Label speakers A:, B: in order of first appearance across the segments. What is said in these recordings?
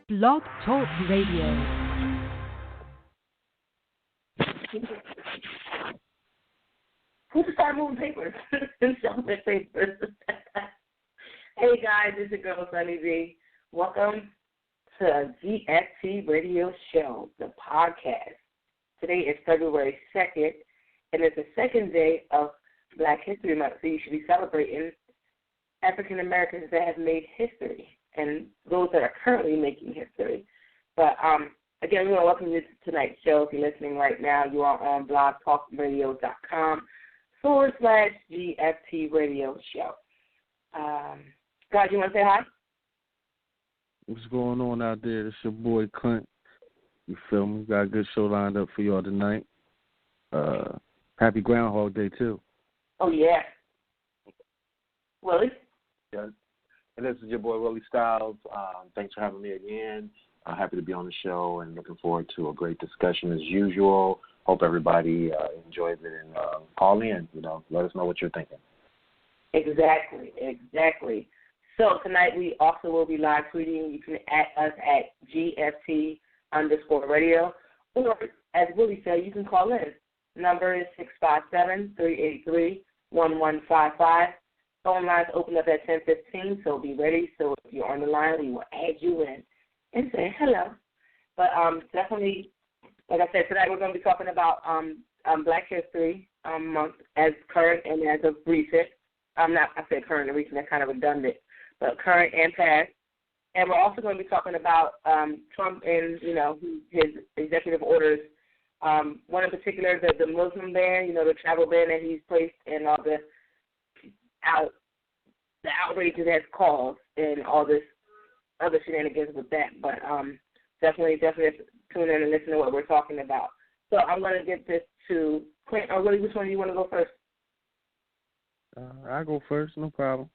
A: Blog Talk Radio.
B: Who just started moving papers and shoving papers? Hey guys, it's your girl Sunny B. Welcome to GFT Radio Show, the podcast. Today is February 2nd, and it's the second day of Black History Month, so you should be celebrating African Americans that have made history and those that are currently making history. But again, we want to welcome you to tonight's show. If you're listening right now, you are on blogtalkradio.com/GFT Radio Show. Guys, you want to say hi?
C: What's going on out there? It's your boy Clint. You feel me? Got a good show lined up for y'all tonight. Happy Groundhog Day, too.
B: Oh, yeah. Willie?
D: Yeah. And this is your boy, Willie Styles. Thanks for having me again. Happy to be on the show and looking forward to a great discussion as usual. Hope everybody enjoys it and call in. Let us know what you're thinking.
B: Exactly. So tonight we also will be live tweeting. You can at us at GFT_radio. Or, as Willie said, you can call in. Number is 657-383-1155. Phone lines open up at 10:15, so be ready. So if you're on the line, we will add you in and say hello. But definitely, like I said, tonight we're going to be talking about Black History Month as current and as of recent. I said current and recent, that's kind of redundant, but current and past. And we're also going to be talking about Trump and, his executive orders. One in particular, the Muslim ban, the travel ban that he's placed and all the outrage it has caused and all this other shenanigans with that. But definitely tune in and listen to what we're talking about. So I'm going to get this to Clint. Or Willie, which one do you want to go first?
C: I'll go first, no problem.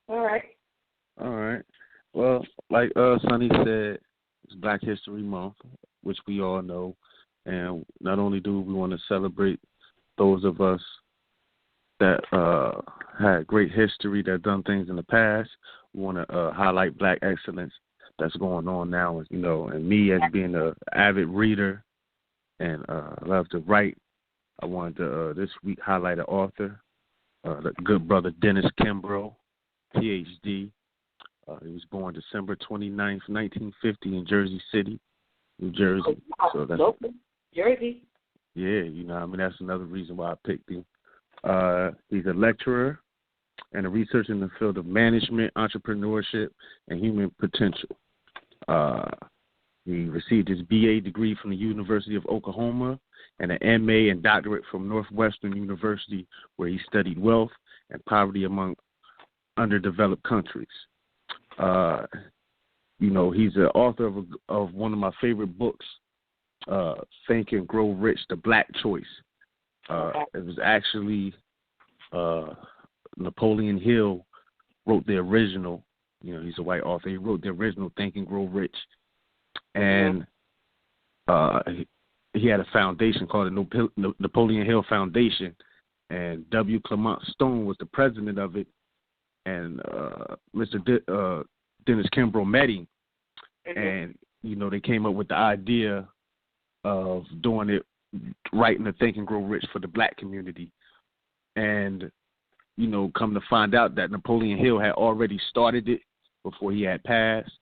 B: All right.
C: Well, like Sonny said, it's Black History Month, which we all know. And not only do we want to celebrate those of us that had great history, that done things in the past, we want to highlight Black excellence that's going on now. And me as being an avid reader and love to write, I wanted to this week highlight an author, the good brother Dennis Kimbrough, Ph.D. He was born December 29th, 1950 in Jersey City, New Jersey. So that's
B: Jersey.
C: Yeah, that's another reason why I picked him. He's a lecturer and a researcher in the field of management, entrepreneurship, and human potential. He received his BA degree from the University of Oklahoma and an MA and doctorate from Northwestern University, where he studied wealth and poverty among underdeveloped countries. He's the author of one of my favorite books, Think and Grow Rich, The Black Choice. It was actually Napoleon Hill wrote the original. He's a white author. He wrote the original Think and Grow Rich. And he had a foundation called the Napoleon Hill Foundation, and W. Clement Stone was the president of it. And Mr. Dennis Kimbrough met him, and they came up with the idea of doing it, writing the Think and Grow Rich for the Black community. And come to find out that Napoleon Hill had already started it before he had passed.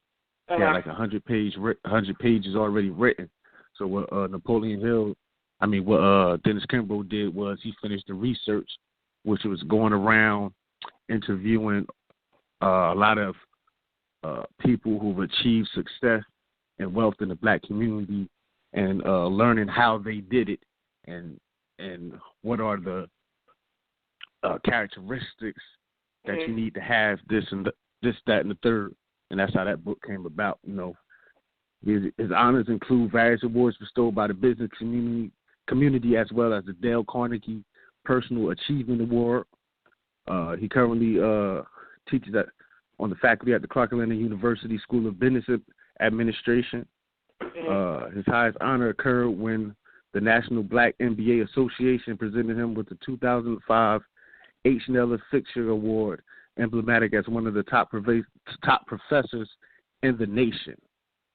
C: He had like 100 pages already written. So what Dennis Kimbrough did was he finished the research, which was going around interviewing a lot of people who've achieved success and wealth in the Black community, and learning how they did it and what are the characteristics that you need to have this, that, and the third. And that's how that book came about. His honors include various awards bestowed by the business community as well as the Dale Carnegie Personal Achievement Award. He currently teaches on the faculty at the Clark Atlanta University School of Business Administration. His highest honor occurred when the National Black MBA Association presented him with the 2005 H. Nellis Fixture Award, emblematic as one of the top professors in the nation.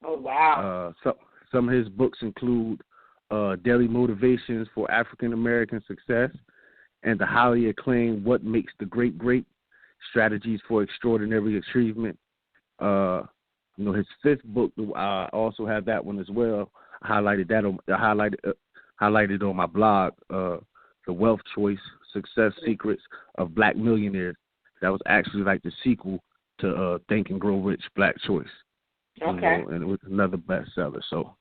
B: Oh, wow.
C: Some of his books include Daily Motivations for African American Success and the highly acclaimed What Makes the Great Great, Strategies for Extraordinary Achievement. His fifth book, I also have that one as well. I highlighted on my blog, The Wealth Choice, Success Secrets of Black Millionaires. That was actually like the sequel to Think and Grow Rich, Black Choice.
B: Okay.
C: And it was another bestseller. So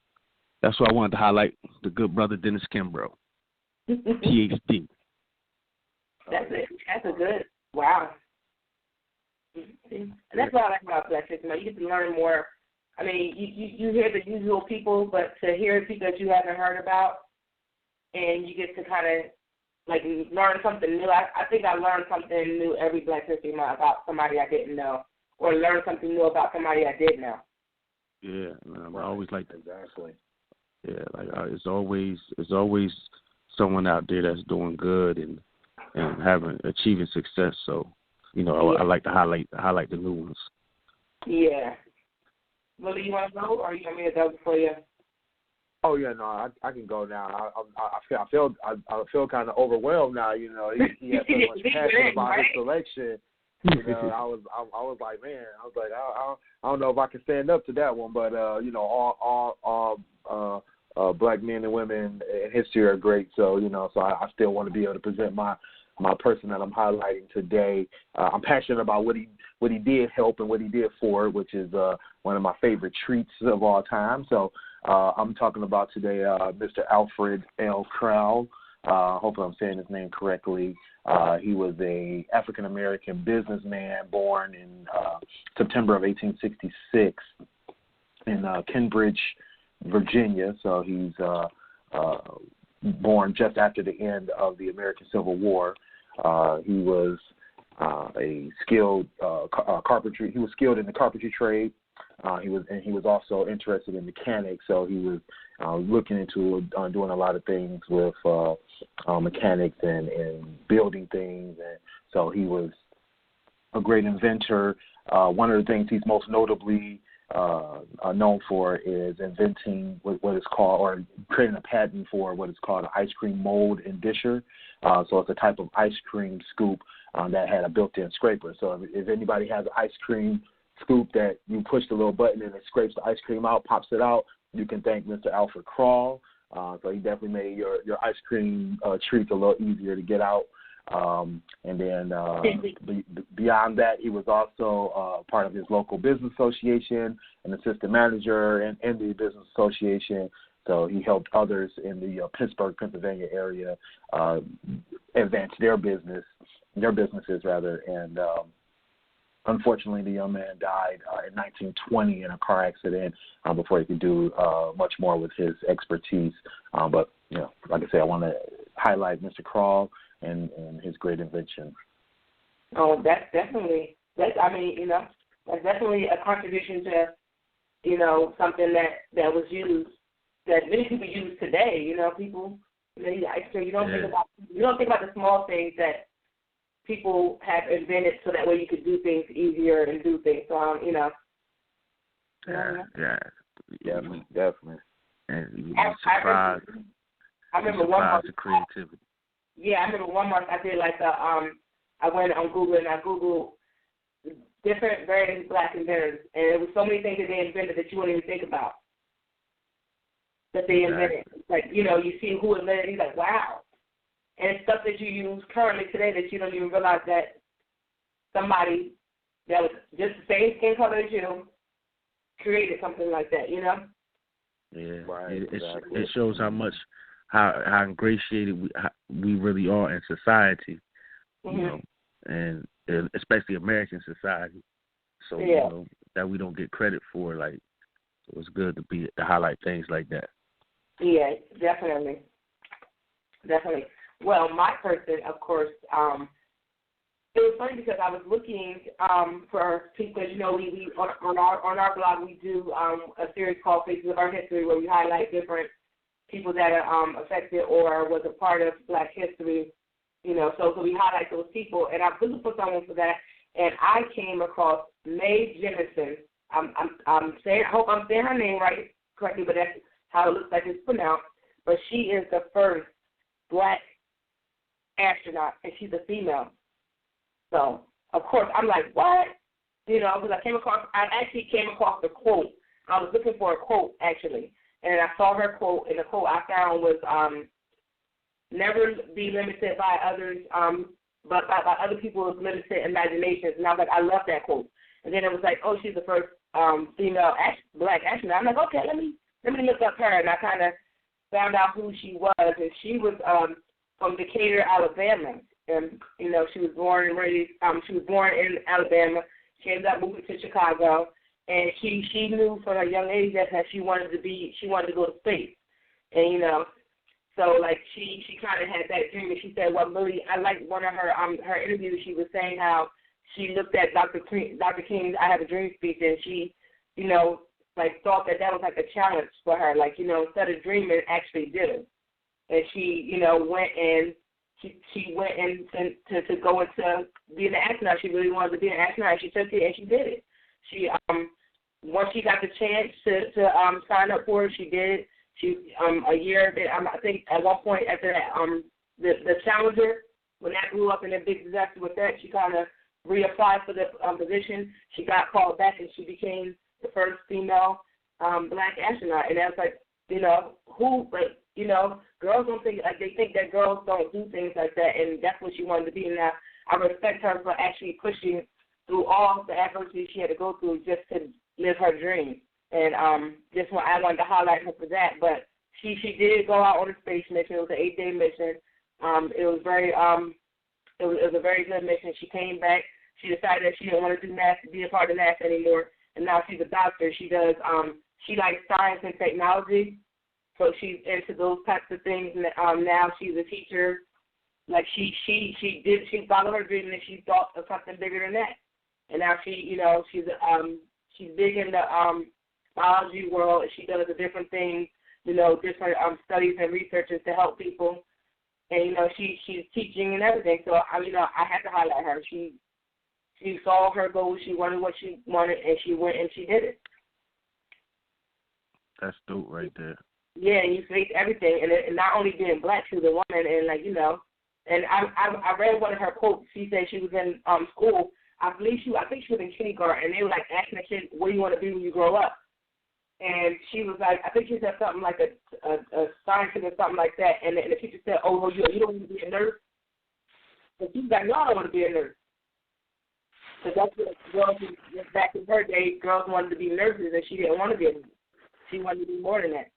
C: that's why I wanted to highlight the good brother Dennis Kimbrough, PhD.
B: That's it. That's a good, wow. That's what I like about Black History Month. You get to learn more. I mean, you hear the usual people, but to hear people that you haven't heard about, and you get to kind of like learn something new. I think I learned something new every Black History Month about somebody I didn't know, or learn something new about somebody I did know.
C: Yeah, I always like that.
D: Exactly.
C: Yeah, like it's always someone out there that's doing good and achieving success. So, I like to highlight the new ones.
B: Yeah. Willie, you want to go, or you want me to go before you?
D: Oh yeah, no, I can go now. I feel kind of overwhelmed now. He has so much passion about his selection. I was like, man, I don't know if I can stand up to that one, but all black men and women in history are great. So so I still want to be able to present my person that I'm highlighting today. I'm passionate about what he did help and what he did for, which is one of my favorite treats of all time. So I'm talking about today Mr. Alfred L. Crowell. Hopefully I'm saying his name correctly. He was a African-American businessman born in September of 1866 in Cambridge, Virginia. So he's born just after the end of the American Civil War. He was a skilled carpentry. He was skilled in the carpentry trade. He was also interested in mechanics. So he was looking into doing a lot of things with mechanics and building things. And so he was a great inventor. One of the things he's most notably known for is inventing what is called, or creating a patent for what is called an ice cream mold and disher. So it's a type of ice cream scoop that had a built-in scraper. So if anybody has an ice cream scoop that you push the little button and it scrapes the ice cream out, pops it out, you can thank Mr. Alfred Crowell. So he definitely made your ice cream treats a little easier to get out. And then beyond that, he was also part of his local business association, an assistant manager in the business association. So he helped others in the Pittsburgh, Pennsylvania area advance their businesses. And unfortunately, the young man died in 1920 in a car accident before he could do much more with his expertise. But like I said, I want to highlight Mr. Crowell and his great invention.
B: Oh, that's definitely a contribution to, something that was used, that many people use today. People, ice cream. You don't think about the small things that people have invented so that way you could do things easier and do things. So,
D: Definitely.
C: And you'd be surprised.
B: I remember one month.
C: The creativity.
B: Yeah, I remember 1 month I did I went on Google and I Googled different various black inventors, and there was so many things that they invented that you wouldn't even think about that they invented. Like, you see who invented it, you're like, wow. And it's stuff that you use currently today that you don't even realize that somebody that was just the same skin color as you created something like that,
C: Yeah,
D: right.
C: It shows how ingratiated we really are in society, and especially American society. So that we don't get credit for. Like, so it's good to highlight things like that.
B: Yeah, definitely. Well, my person, of course, it was funny because I was looking for people. We on our blog we do a series called Faces of Our History, where we highlight different people that are affected or was a part of Black history. So we highlight those people, and I was looking for someone for that, and I came across Mae Jemison, I'm saying, I hope I'm saying her name right correctly, but that's how it looks like it's pronounced. But she is the first black astronaut, and she's a female. So, of course, I'm like, what? You know, because I actually came across the quote. I was looking for a quote, actually, and I saw her quote, and the quote I found was, never be limited by others, but by other people's limited imaginations. And I was like, I love that quote. And then it was like, oh, she's the first female black astronaut. I'm like, okay, let me look up her. And I kind of found out who she was, and she was from Decatur, Alabama. And you know, she was born and raised. She was born in Alabama. She ended up moving to Chicago, and she knew from a young age that she wanted to go to space. And you know, so like she kind of had that dream. And she said, well, really, I liked one of her interviews. She was saying how she looked at Dr. King's "I Have a Dream" speech, and she, you know, like thought that was like a challenge for her. Like, you know, instead of dreaming, actually did it. And she, you know, went and she went in to go into being an astronaut. She really wanted to be an astronaut. She took it and she did it. She once she got the chance to sign up for it, she did it. She a year. I think at one point after that, the Challenger, when that blew up in a big disaster with that, she kind of reapplied for the position. She got called back and she became the first female black astronaut. And that's like, you know, like, you know, girls don't think, like, they think that girls don't do things like that, and that's what she wanted to be. And I respect her for actually pushing through all the adversity she had to go through just to live her dream. And I wanted to highlight her for that. But she did go out on a space mission. It was an 8-day mission. It was a very good mission. She came back. She decided that she didn't want to do NASA, be a part of NASA anymore, and now she's a doctor. She does she likes science and technology, so she's into those types of things. And now she's a teacher. Like she followed her dream, and she thought of something bigger than that. And now she's big in the biology world, and she does the different things, you know, different studies and researches to help people. And you know, she's teaching and everything. So I had to highlight her. She saw her goal. She wanted what she wanted, and she went and she did it.
C: That's dope right there.
B: Yeah, and you face everything, and not only being black, she was a woman, and like, you know, and I read one of her quotes. She said she was in school. I think she was in kindergarten, and they were like asking the kid, "What do you want to be when you grow up?" And she was like, I think she said something like a scientist or something like that, and the teacher said, "Oh, no, you don't want to be a nurse?" And she was like, "No, I don't want to be a nurse." Because that's what girls, back in her day, girls wanted to be nurses, and she didn't want to be a nurse. She wanted to be more than that.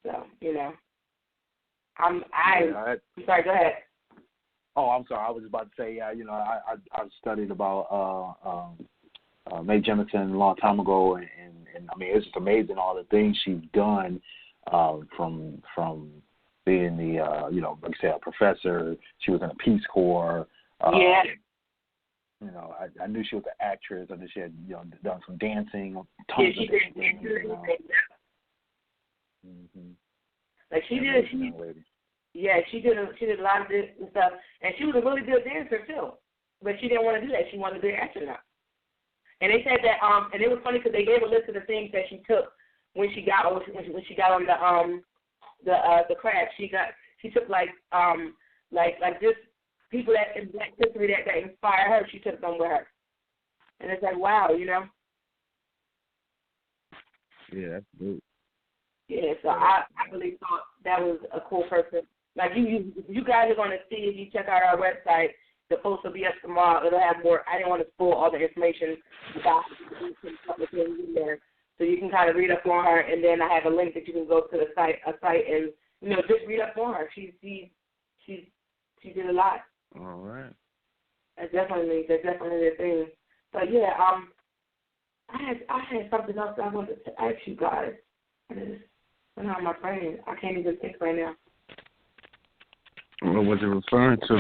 B: So, you know, I'm sorry, go ahead.
D: Oh, I'm sorry. I was about to say, you know, I studied about Mae Jemison a long time ago, and I mean, it's just amazing all the things she's done from being the, you know, like I said, a professor. She was in a Peace Corps.
B: Yeah.
D: You know, I knew she was an actress. I knew she had, you know, done some dancing.
B: Yeah, she did.
D: Mm-hmm.
B: Like she did. She did a lot of this and stuff, and she was a really good dancer too. But she didn't want to do that. She wanted to be an astronaut. And they said that, and it was funny because they gave a list of the things that she took when she got on the craft. She took like just people that in Black history that inspire her. She took them with her, and it's like, wow, you know.
C: Yeah, that's good.
B: Yeah, so I really thought that was a cool person. Like you guys are going to see if you check out our website. The post will be up tomorrow. It'll have more. I didn't want to spoil all the information about the things in there, so you can kind of read up on her. And then I have a link that you can go to a site, and you know, just read up on her. She did a lot.
C: All right.
B: That's definitely the thing. But yeah, I had something else I wanted to ask you guys. I know my brain. I can't even think right now.
C: What was it referring to?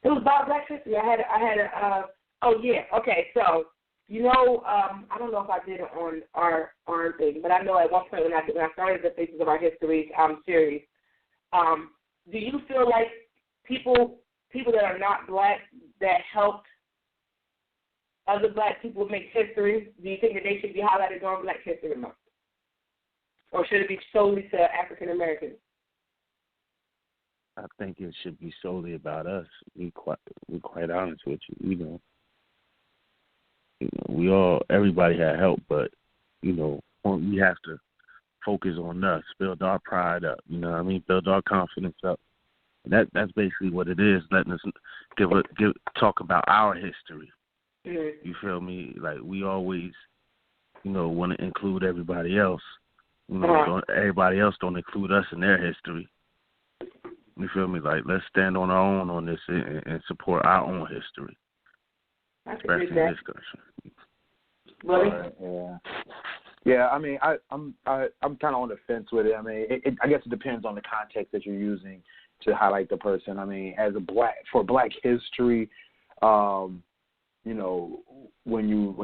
B: It was about Black history. I had a. Oh yeah. Okay. So you know, I don't know if I did it on our thing, but I know at one point when I started the Faces of Our History series, do you feel like people that are not black that helped other black people make history, do you think that they should be highlighted during Black History Month? Or should it be solely to African Americans?
C: I think it should be solely about us. We're quite honest with you. Everybody had help, but we have to focus on us, build our pride up. You know what I mean? Build our confidence up. That's basically what it is. Letting us talk about our history.
B: Mm-hmm.
C: You feel me? Like we always, want to include everybody else. Everybody else don't include us in their history. You feel me? Like let's stand on our own on this and support our own history. Especially in this country.
B: Really?
D: Yeah. I mean, I'm kind of on the fence with it. I mean, I guess it depends on the context that you're using to highlight the person. I mean, for Black history, when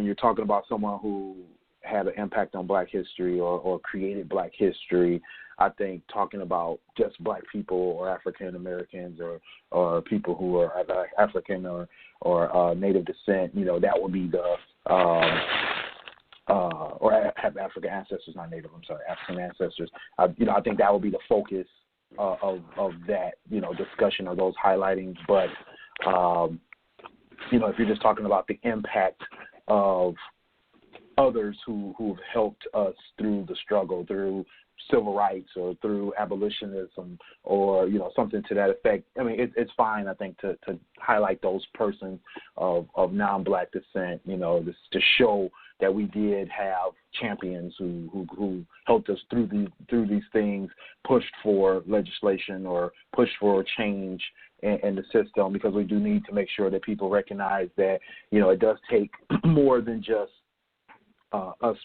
D: you're talking about someone who had an impact on Black history or created Black history, I think talking about just Black people or African Americans or people who are either African or Native descent, that would be the or have African ancestors, not Native. I'm sorry, African ancestors. I think that would be the focus of that discussion or those highlightings. But if you're just talking about the impact of others who've helped us through the struggle, through civil rights or through abolitionism or something to that effect, I mean it's fine, I think, to highlight those persons of non-Black descent, to show that we did have champions who helped us through these things, pushed for legislation or pushed for change in the system, because we do need to make sure that people recognize that it does take more than just us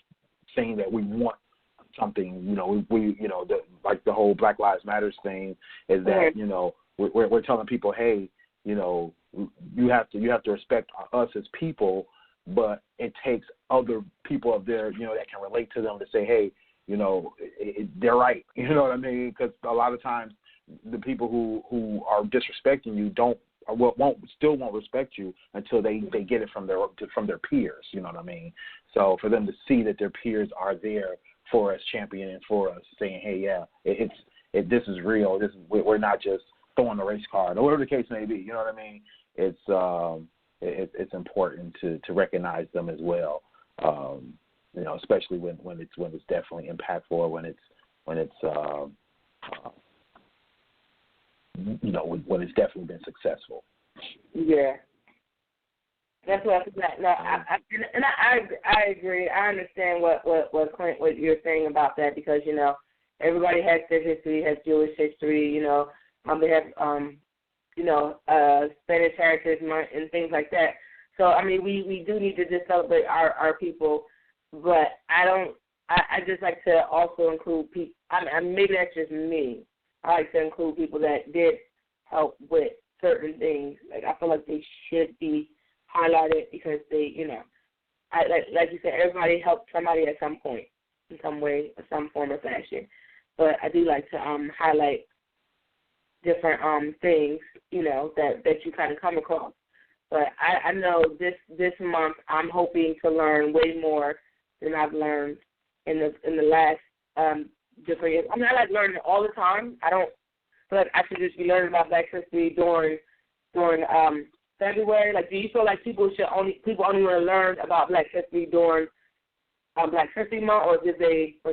D: saying that we want something. Like the whole Black Lives Matter thing is that we're telling people, hey, you have to respect us as people, but it takes other people up there that can relate to them to say, hey, they're right. You know what I mean? Because a lot of times the people who are disrespecting you won't respect you until they get it from their peers. You know what I mean? So for them to see that their peers are there for us, championing for us, saying, hey, yeah, this is real. We're not just throwing the race card or whatever the case may be. You know what I mean? It's important to recognize them as well. Especially when it's definitely impactful, when it's definitely been successful.
B: Yeah. That's what I think. No, I agree. I understand what you're saying about that, because everybody has their history, has Jewish history. They have Spanish Heritage Month and things like that. So I mean, we do need to just celebrate our people, but I just like to also include people. Maybe that's just me. I like to include people that did help with certain things. Like I feel like they should be highlighted because they, like you said, everybody helped somebody at some point, in some way, or some form or fashion. But I do like to highlight different things, that you kind of come across. But I know this month I'm hoping to learn way more than I've learned in the last different years. I mean, I like learning all the time. I don't feel like I should just be learning about Black history during February. Like, do you feel like people only want to learn about Black history during Black History Month, or should they or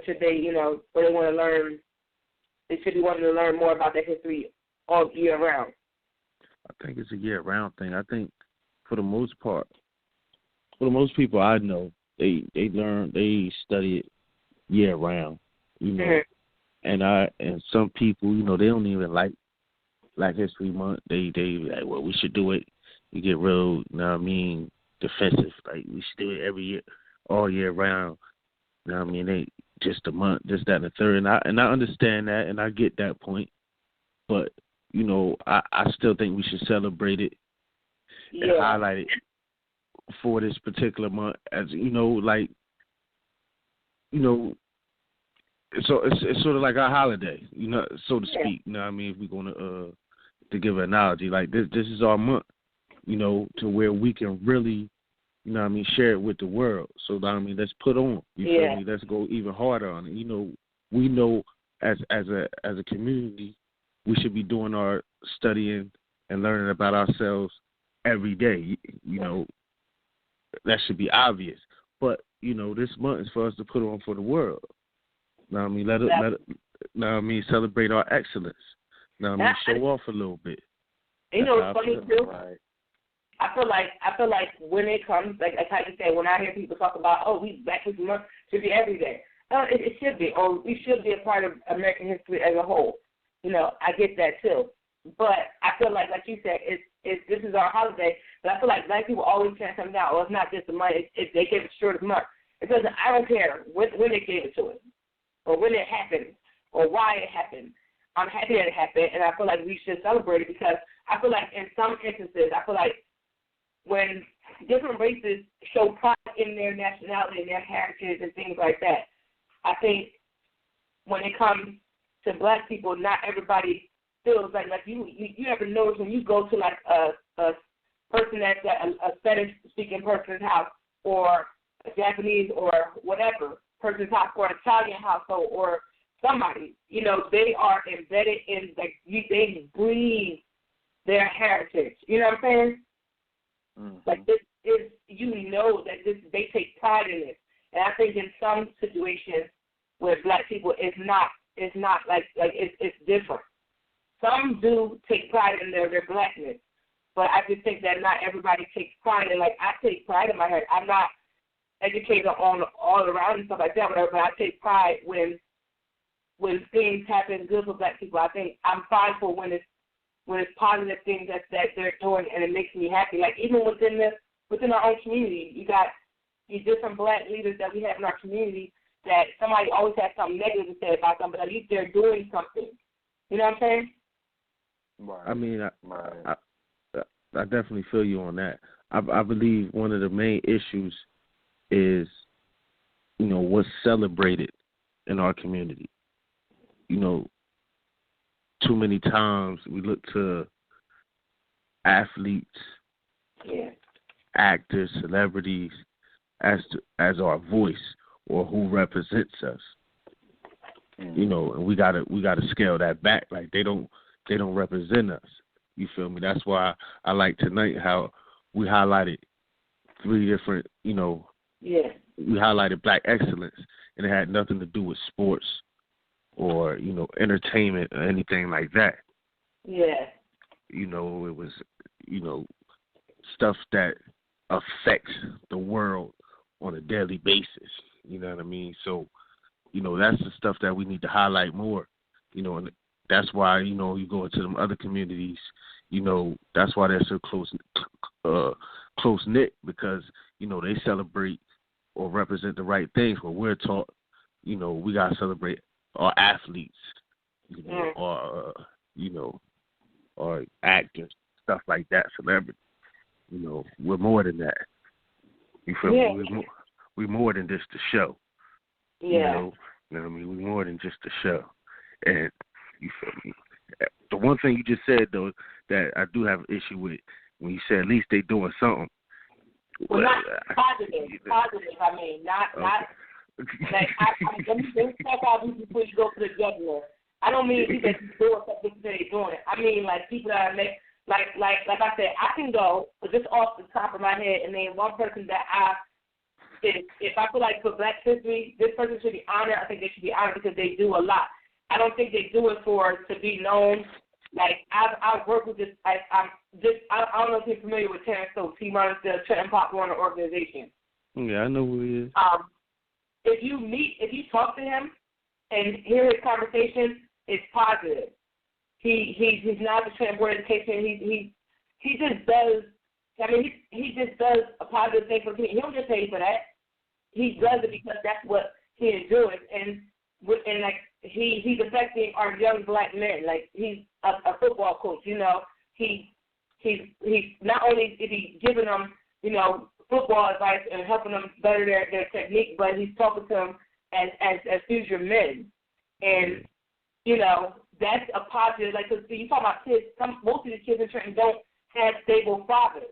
B: they want to learn? They should be wanting to learn more about their history all year round.
C: I think it's a year-round thing. I think for the most people I know, they study it year-round, Mm-hmm. And some people, they don't even like Black History Month. They like, well, we should do it. You get real, defensive. Like, we should do it every year, all year round. They just a month, just that and the third. And I understand that, and I get that point. But I still think we should celebrate it and highlight it for this particular month, as so it's sort of like our holiday, so to speak. If we're going to give an analogy, like this is our month, to where we can really you know what I mean, share it with the world. So, I mean, let's put on, you feel me? Let's go even harder on it. You know, we know as a community, we should be doing our studying and learning about ourselves every day. You know, that should be obvious. But, you know, this month is for us to put on for the world. Now, I mean, now, I mean, celebrate our excellence. Now, I mean, show off a little bit.
B: You know, it's funny too. Right. I feel like when it comes, like how you say, when I hear people talk about, oh, we Black History Month, should be every day. It should be, or we should be a part of American history as a whole. You know, I get that too. But I feel like you said, this is our holiday. But I feel like Black people always turn something down. Or it's not just the money. If they gave it short of the month, it doesn't. I don't care when they gave it to us, or when it happened, or why it happened. I'm happy that it happened, and I feel like we should celebrate it because I feel like in some instances, I feel like when different races show pride in their nationality and their heritage and things like that, I think when it comes to Black people, not everybody feels like you ever notice when you go to like a person that's a Spanish speaking person's house or a Japanese or whatever person's house or an Italian household or somebody, you know, they are embedded in, like, they breathe their heritage. You know what I'm saying? Mm-hmm. Like, this is, you know that they take pride in it. And I think in some situations where Black people, it's not like it's different. Some do take pride in their Blackness, but I just think that not everybody takes pride in, like, I take pride in my heritage. I'm not educated on all around and stuff like that, whatever, but I take pride when things happen good for Black people. I think I'm fine for when it's positive things that they're doing, and it makes me happy. Like, even within our own community, you got these different Black leaders that we have in our community that somebody always has something negative to say about them, but at least they're doing something. You know what I'm saying?
C: Right. I mean, I definitely feel you on that. I believe one of the main issues is, you know, what's celebrated in our community. You know, too many times we look to athletes, actors, celebrities as our voice or who represents us. Mm-hmm. You know, and we gotta scale that back. Like, they don't represent us. You feel me? That's why I like tonight how we highlighted 3 different, you know, we highlighted Black excellence, and it had nothing to do with sports or, you know, entertainment or anything like that. Yeah. You know, it was, you know, stuff that affects the world on a daily basis. You know what I mean? So, you know, that's the stuff that we need to highlight more. You know, and that's why, you know, you go into them other communities, you know, that's why they're so close-knit, because, you know, they celebrate or represent the right things. Where we're taught, you know, we got to celebrate our athletes, you know, or, you know, or actors, stuff like that, celebrities. You know, we're more than that. You feel me? We're more than just the show. Yeah. You know what I mean? We're more than just the show. And you feel me? The one thing you just said, though, that I do have an issue with, when you said at least they doing something.
B: Well, not positive. Positive, I mean, not like, let me check out before you go to the jugular. I don't mean people that doing something they're doing it. I mean, like, people that are like I said, I can go just off the top of my head and name one person that if I feel like for Black history, this person should be honored. I think they should be honored because they do a lot. I don't think they do it to be known. Like, I've worked with this. I don't know if you're familiar with Terrence Stokes. He runs the Trenton Pop Warner organization.
C: Yeah, I know who he is.
B: If you talk to him and hear his conversation, it's positive. He's not the Trenton Board of Education. He just does. I mean, he just does a positive thing for the community. He don't get paid for that. He does it because that's what he enjoys, and like he's affecting our young Black men. Like, he's a football coach. You know, he's not only is he giving them, you know, football advice and helping them better their technique, but he's talking to them as future men. And, you know, that's a positive. Like, because you talk about kids, most of the kids in Trenton don't have stable fathers.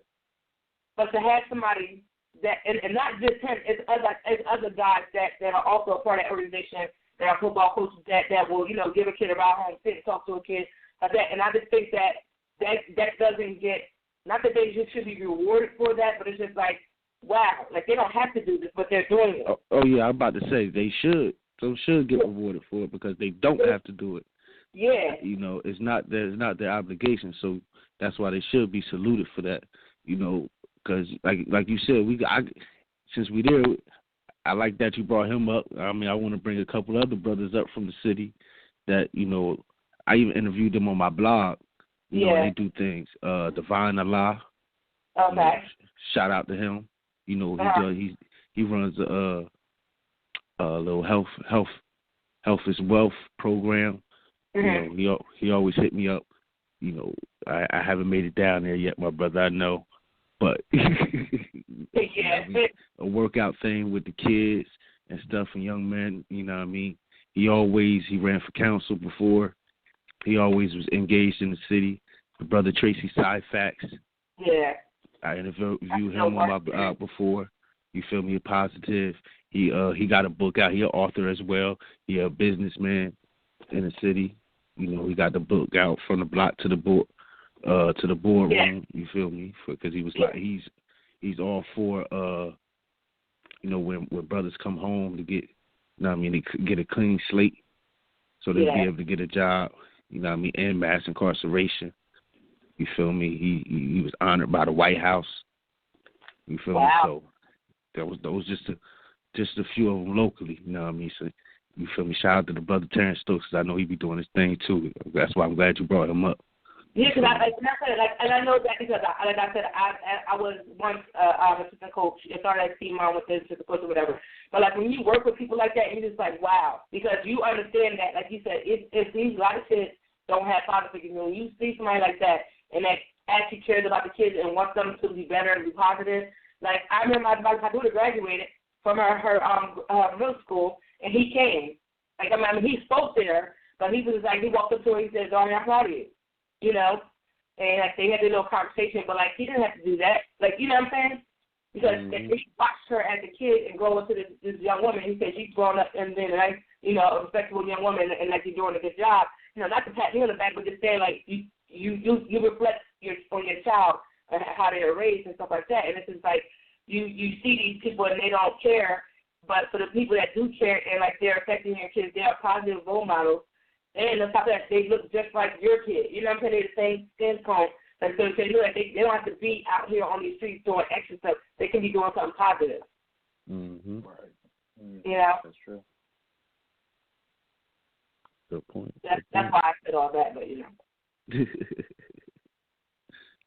B: But to have somebody that, and not just him, it's other guys that are also a part of that organization, that are football coaches that will, you know, give a kid a ride home, sit and talk to a kid like that. And I just think that doesn't get, not that they just should be rewarded for that, but it's just like, wow, like they don't have to do this, but they're doing it.
C: Oh yeah, I'm about to say they should. So should get rewarded for it because they don't have to do it.
B: Yeah.
C: You know, it's not their obligation. So that's why they should be saluted for that. You know, because like you said, since we there, I like that you brought him up. I mean, I want to bring a couple other brothers up from the city that, you know, I even interviewed them on my blog. You know, they do things. Divine Allah.
B: Okay.
C: You know, shout out to him. You know, he runs a little health is wealth program.
B: Mm-hmm.
C: You know, he always hit me up. You know, I haven't made it down there yet, my brother. I know, but a workout thing with the kids and stuff and young men. You know what I mean? He ran for council before. He always was engaged in the city. The brother Tracy Syfax.
B: Yeah.
C: I interviewed him on my blog before. You feel me? A positive. He got a book out. He an author as well. He a businessman in the city. You know, he got the book out from the block to the boardroom.
B: Yeah.
C: You feel me? Because he was like he's all for you know, when brothers come home to get, you know what I mean, to get a clean slate so they'll be able to get a job. You know what I mean, and mass incarceration. You feel me? He was honored by the White House. You feel me? So those just a few of them locally. You know what I mean? So you feel me? Shout out to the brother Terrence Stokes, because I know he be doing his thing too. That's why I'm glad you brought him up.
B: Yeah, because I know that because I was once assistant coach. I started as team mom with this assistant coach or whatever. But like when you work with people like that, you're just like, wow, because you understand that, like you said, it's these a lot of kids don't have father figures. When you see somebody like that and that actually cares about the kids and wants them to be better and be positive, like I remember my daughter graduated from her middle school and he came. Like I mean, he spoke there, but he was like, he walked up to her, he said, "Darling, I'm proud of you." You know, and like they had a little conversation, but like he didn't have to do that. Like, you know what I'm saying? Because he watched her as a kid and grow into this young woman. He said she's grown up and been a nice, you know, a respectable young woman, and like you're doing a good job. You know, not to pat me on the back, but just saying like you reflect on your child and how they are raised and stuff like that. And it's just like you see these people and they don't care, but for the people that do care and like they're affecting your kids, they are positive role models. And on top of that, they look just like your kid. You know what I'm saying? They're the same skin tone. Like, so they look like they don't have to be out here on these streets doing extra stuff. They can be doing something positive.
C: Mm-hmm.
D: Right.
B: You know?
D: That's true.
C: Good point.
B: That's why I said all that, but you know.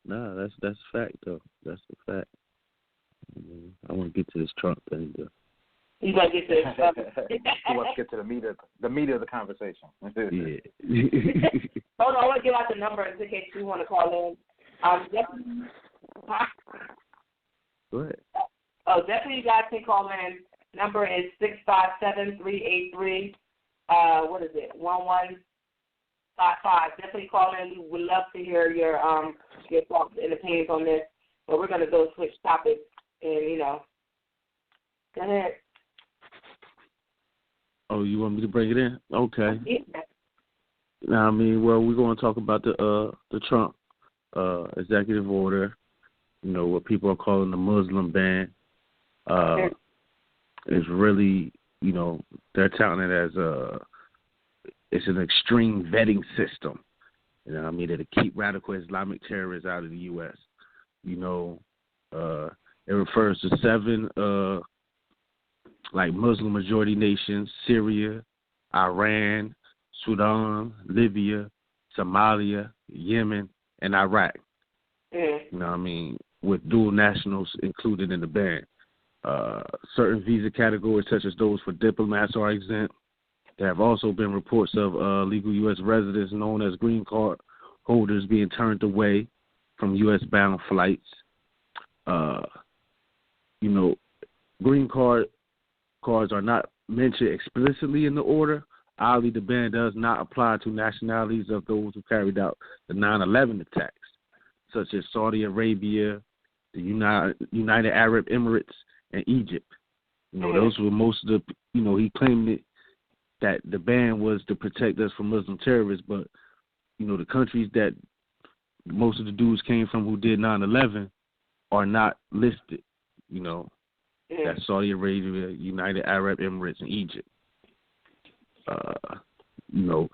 C: No, that's a fact though. That's a fact. I want to get to this Trump thing though.
B: You gonna get to this?
D: Let's get to the meat of the conversation.
C: Yeah.
B: Hold on, I want to give out the number in case you want to call in. Definitely.
C: Go ahead.
B: Definitely, you guys can call in. Number is 657-383. What is it? 1155. Definitely call in. We would love to hear your thoughts and opinions on this. But we're gonna go switch topics and go ahead.
C: Oh, you want me to bring it in? Okay.
B: Yeah.
C: Now, I mean, well, we're going to talk about the Trump executive order. You know, what people are calling the Muslim ban. It's really, you know, they're touting it as it's an extreme vetting system. You know what I mean? That'll keep radical Islamic terrorists out of the U.S. You know, it refers to 7 like Muslim majority nations: Syria, Iran, Sudan, Libya, Somalia, Yemen, and Iraq. You know what I mean? With dual nationals included in the ban. Certain visa categories, such as those for diplomats, are exempt. There have also been reports of legal U.S. residents known as green card holders being turned away from U.S.-bound flights. You know, green cards are not mentioned explicitly in the order. Oddly, the ban does not apply to nationalities of those who carried out the 9/11 attacks, such as Saudi Arabia, the United Arab Emirates, and Egypt. You know, those were most of the. You know, he claimed that the ban was to protect us from Muslim terrorists, but you know, the countries that most of the dudes came from who did 9/11 are not listed. You know, that's Saudi Arabia, United Arab Emirates, and Egypt. You know,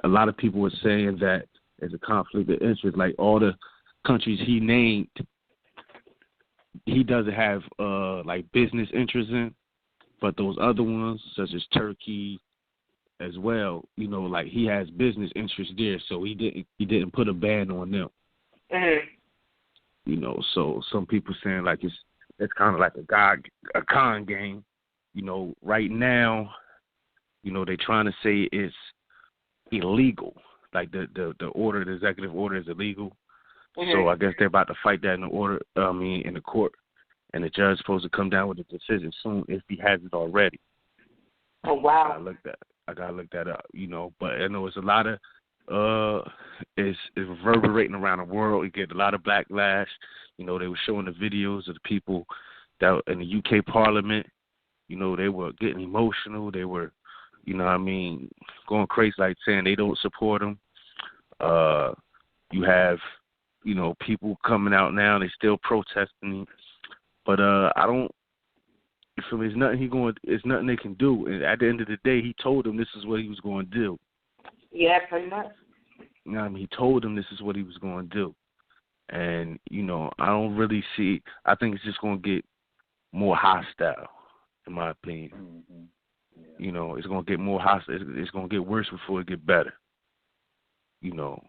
C: a lot of people were saying that there's a conflict of interest. Like all the countries he named, he doesn't have like business interests in, but those other ones, such as Turkey, as well, you know, like he has business interests there, so he didn't put a ban on them. You know, so some people saying like it's kind of like a con game. You know, right now, you know, they're trying to say it's illegal. Like the executive order is illegal. So I guess they're about to fight that in the court, and the judge's supposed to come down with a decision soon if he hasn't already.
B: Oh wow!
C: I gotta look that up. You know, but I know it's a lot of it's reverberating around the world. You get a lot of backlash. You know, they were showing the videos of the people that in the UK Parliament. You know, they were getting emotional. They were, you know what I mean, going crazy, like saying they don't support them. You have, you know, people coming out now, they still protesting. But I don't, so there's nothing they can do. And at the end of the day, he told them this is what he was going to do.
B: Yeah, pretty much.
C: You know what I mean? He told them this is what he was going to do. And, you know, I don't really see, I think it's just going to get more hostile, in my opinion. You know, it's going to get more hostile. It's going to get worse before it get better. You know,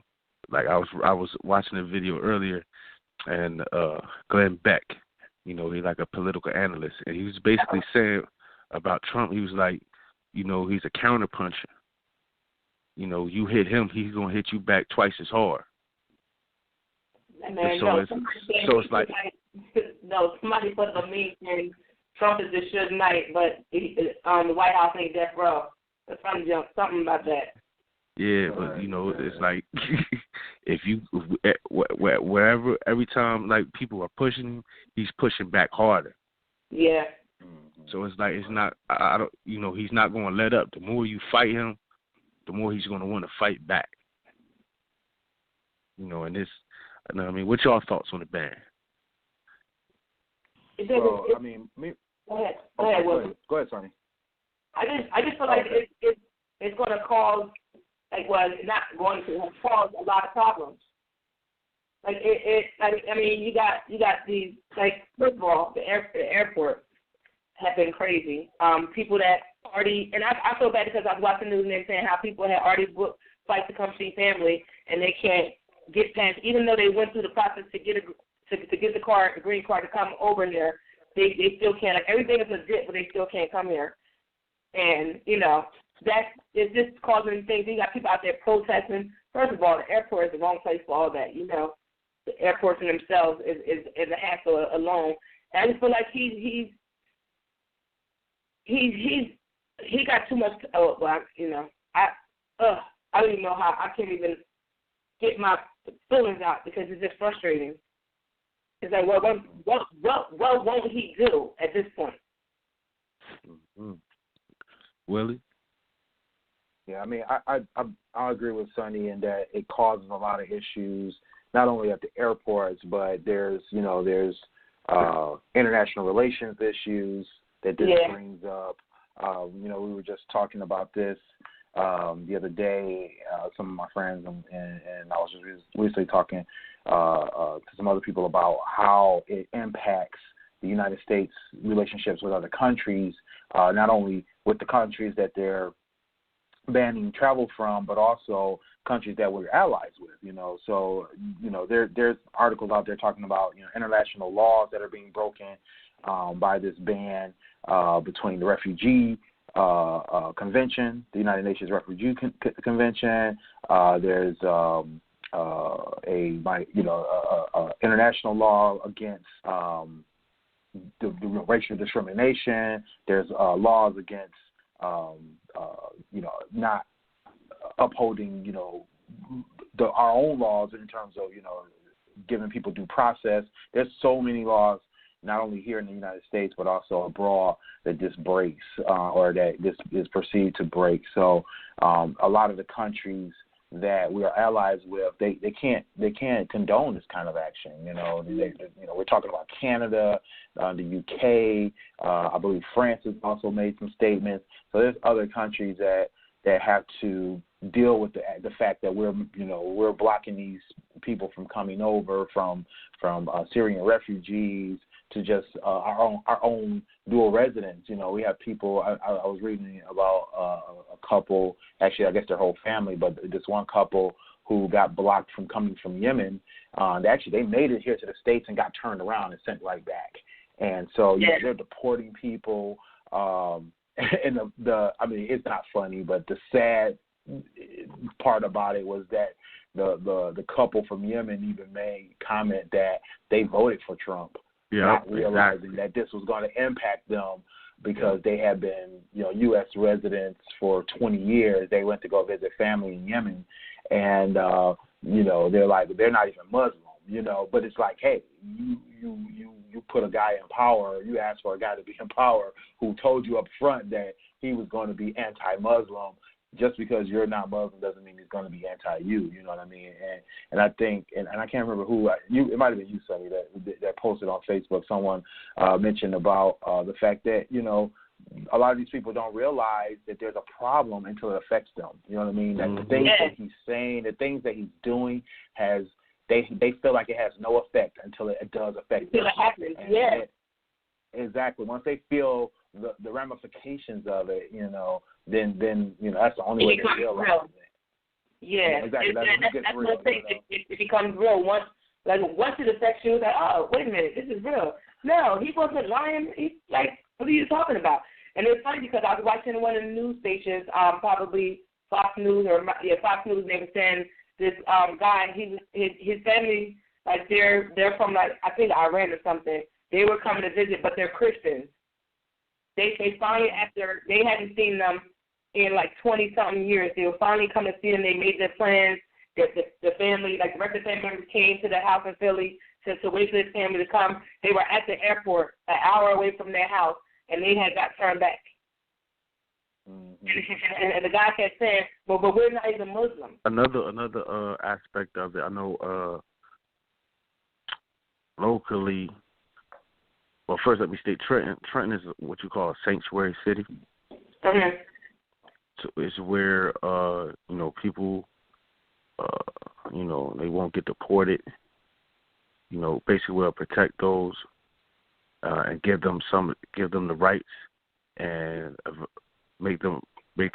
C: like I was watching a video earlier, and Glenn Beck, you know, he's like a political analyst, and he was basically saying about Trump, he was like, you know, he's a counterpuncher. You know, you hit him, he's going to hit you back twice as hard.
B: Man, it's like... No, somebody put a meme saying Trump is the Suge Knight, but the White House ain't death row. Something about that.
C: Yeah, but, you know, it's like if you, wherever, every time, like, people are pushing him, he's pushing back harder.
B: Yeah.
C: So it's like, it's not, I don't, you know, he's not going to let up. The more you fight him, the more he's going to want to fight back. You know, and this, you know, I mean, what's your thoughts on the ban?
D: Well, I mean,
B: go ahead,
D: Sonny.
B: I just feel like it's going to cause, like, well, it's not going to cause a lot of problems. Like I mean, you got these, like, first of all, the airport have been crazy. People that already, and I feel bad because I was watching the news and they're saying how people had already booked flights to come see family and they can't get past, even though they went through the process to get the green card to come over here, they still can't. Like, everything is legit, but they still can't come here. And, you know, that is just causing things. You got people out there protesting. First of all, the airport is the wrong place for all that. You know, the airports in themselves is a hassle alone. And I just feel like he got too much. You know, I don't even know how. I can't even get my feelings out because it's just frustrating. It's like, what won't he do at this point?
C: Mm-hmm. Willie?
D: Yeah, I mean, I agree with Sonny in that it causes a lot of issues, not only at the airports, but there's international relations issues that this brings up. You know, we were just talking about this the other day, some of my friends, and I was just recently talking to some other people about how it impacts the United States relationships with other countries, not only with the countries that they're banning travel from, but also countries that we're allies with, you know. So, you know, there's articles out there talking about, you know, international laws that are being broken by this ban between the refugee convention, the United Nations Refugee Convention. There's international law against the racial discrimination. There's laws against not upholding, you know, our own laws in terms of, you know, giving people due process. There's so many laws, not only here in the United States, but also abroad, that this breaks or that this is perceived to break. So a lot of the countries that we are allies with, they can't condone this kind of action. We're talking about Canada, the UK, I believe France has also made some statements. So there's other countries that have to deal with the fact that we're blocking these people from coming over from Syrian refugees to just our own dual residents. We have people. I was reading about a couple. Actually, I guess their whole family, but this one couple who got blocked from coming from Yemen. They made it here to the States and got turned around and sent right back. And so they're deporting people. And it's not funny, but the sad part about it was that the couple from Yemen even made comment that they voted for Trump. Not realizing that this was going to impact them because they had been, U.S. residents for 20 years. They went to go visit family in Yemen, and they're like, they're not even Muslim, But it's like, hey, you put a guy in power. You asked for a guy to be in power who told you up front that he was going to be anti-Muslim. Just because you're not Muslim doesn't mean he's going to be anti-you. You know what I mean? And I think, and I can't remember who it might have been you, Sonny, that posted on Facebook. Someone mentioned about the fact that a lot of these people don't realize that there's a problem until it affects them. You know what I mean? That the things that he's saying, the things that he's doing, they feel like it has no effect until it does affect them.
B: Until it happens.
D: Exactly. Once they feel the ramifications of it, then that's the only way to realize it.
B: Yeah,
D: exactly.
B: That's what I think. It becomes real once it affects you. It's like, oh, wait a minute, this is real. No, he wasn't lying. He's like, what are you talking about? And it's funny because I was watching one of the news stations, probably Fox News Fox News. And they were saying this guy, his family, like they're from like I think Iran or something. They were coming to visit, but they're Christians. They finally, after they hadn't seen them in like 20-something years, they were finally coming to see them. They made their plans. The family, like the rest of the family members, came to the house in Philly to wait for this family to come. They were at the airport, an hour away from their house, and they had got turned back. And the guy kept saying, but we're not even Muslim.
C: Another aspect of it, I know locally. Well, first let me state Trenton is what you call a sanctuary city.
B: Mm-hmm.
C: So it's where people they won't get deported. Basically we'll protect those and give them the rights and make the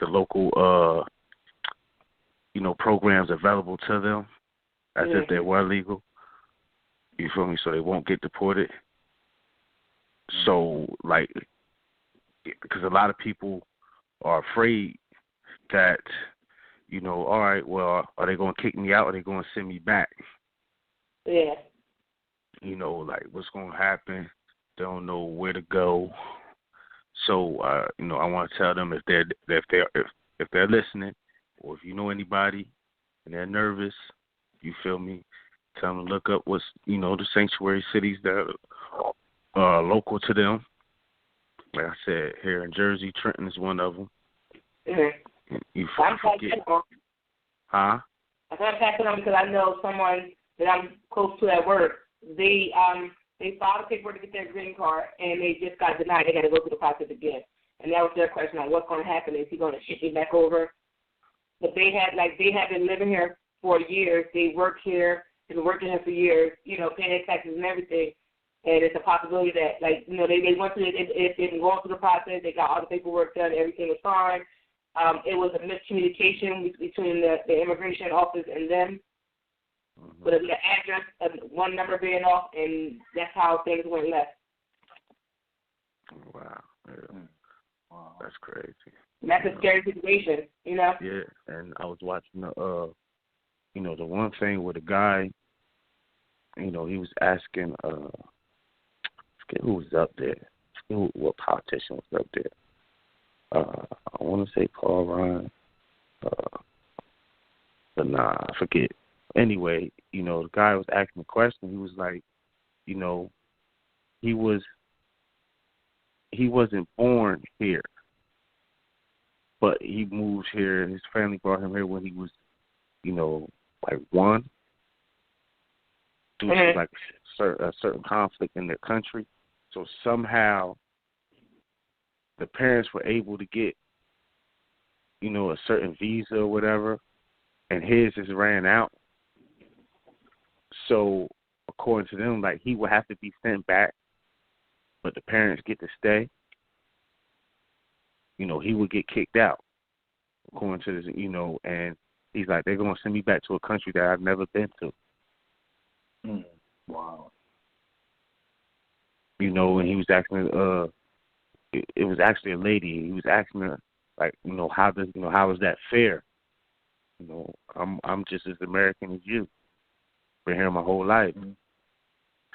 C: local programs available to them as if they were legal. You feel me? So they won't get deported. So, because a lot of people are afraid that, all right, well, are they going to kick me out or are they going to send me back?
B: Yeah.
C: What's going to happen? They don't know where to go. So, I want to tell them if they're listening, or if you know anybody and they're nervous, you feel me? Tell them to look up what's the sanctuary cities that are local to them. Like I said, here in Jersey, Trenton is one of them.
B: Mm-hmm.
C: You
B: I'm
C: forget. Huh?
B: I'm passing on because I know someone that I'm close to at work. They filed the paperwork to get their green card, and they just got denied. They got to go through the process again. And that was their question on what's going to happen. Is he going to ship me back over? But they have been living here for years. They work here. They've been working here for years, paying their taxes and everything. And it's a possibility that, they went through it. It's been going through the process. They got all the paperwork done. Everything was fine. It was a miscommunication between the immigration office and them. Mm-hmm. But the address, one number being off, and that's how things went left.
C: Wow. Yeah. Wow. That's crazy.
B: That's a scary situation, Yeah,
C: and I was watching the one thing with a guy, he was asking, I forget who was up there. I forget what politician was up there. I want to say Paul Ryan, but nah, I forget. anyway, the guy was asking the question. He was like, he wasn't born here, but he moved here. His family brought him here when he was, like one, due to like a certain conflict in their country. So somehow the parents were able to get, a certain visa or whatever, and his just ran out. So according to them, like, he would have to be sent back, but the parents get to stay. He would get kicked out, according to this, and he's like, they're going to send me back to a country that I've never been to.
D: Wow.
C: And he was asking, it was actually a lady. He was asking her, like, how is that fair? I'm just as American as you. Been here my whole life.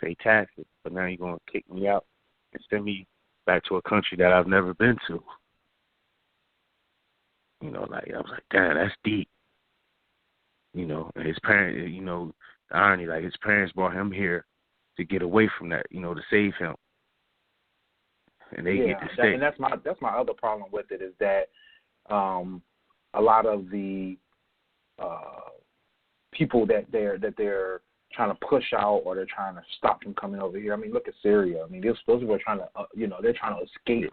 C: Pay taxes, but now you're going to kick me out and send me back to a country that I've never been to. Like, I was like, damn, that's deep. And his parents, the irony, like, his parents brought him here to get away from that, to save him. And they get to stay.
D: And that's my other problem with it, is that a lot of the people that they're trying to push out, or they're trying to stop from coming over here. I mean, look at Syria. I mean, those people are trying to, they're trying to escape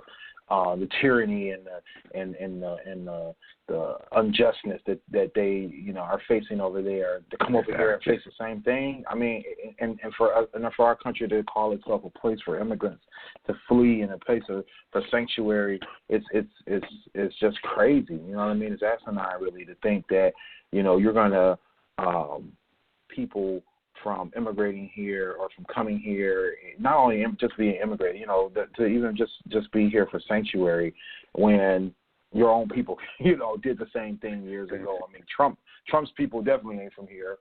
D: the tyranny and the unjustness that they, are facing over there, to come over here and face the same thing. I mean, and for our country to call itself a place for immigrants to flee and a place for sanctuary, it's just crazy. You know what I mean? It's asinine, really, to think that you're going to people from immigrating here or from coming here, not only just being immigrated, to even just be here for sanctuary, when your own people, did the same thing years ago. I mean, Trump's people definitely ain't from here,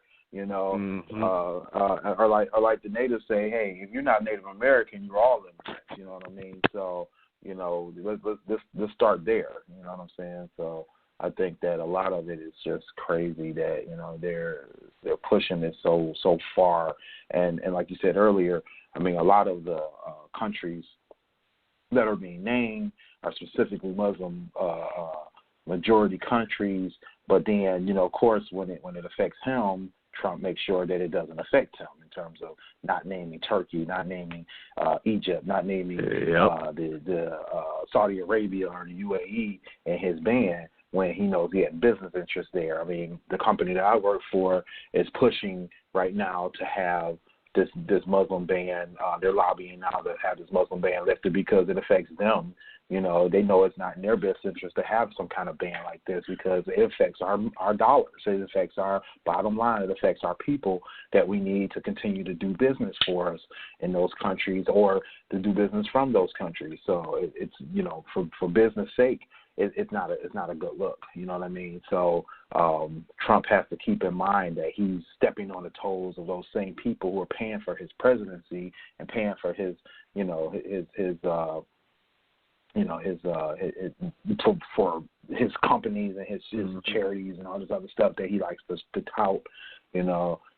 D: or like the natives say, hey, if you're not Native American, you're all immigrants, you know what I mean? So, let's start there, you know what I'm saying? So I think that a lot of it is just crazy that, they're pushing this so far. And like you said earlier, I mean, a lot of the countries that are being named are specifically Muslim majority countries. But then, of course, when it affects him, Trump makes sure that it doesn't affect him, in terms of not naming Turkey, not naming Egypt, not naming the Saudi Arabia or the UAE in his ban, when he knows he had business interests there. I mean, the company that I work for is pushing right now to have this Muslim ban. They're lobbying now to have this Muslim ban lifted because it affects them. They know it's not in their best interest to have some kind of ban like this, because it affects our dollars. It affects our bottom line. It affects our people that we need to continue to do business for us in those countries, or to do business from those countries. So it's for business sake, it's not a good look. You know what I mean? So Trump has to keep in mind that he's stepping on the toes of those same people who are paying for his presidency and paying for his for his companies and his charities and all this other stuff that he likes to tout.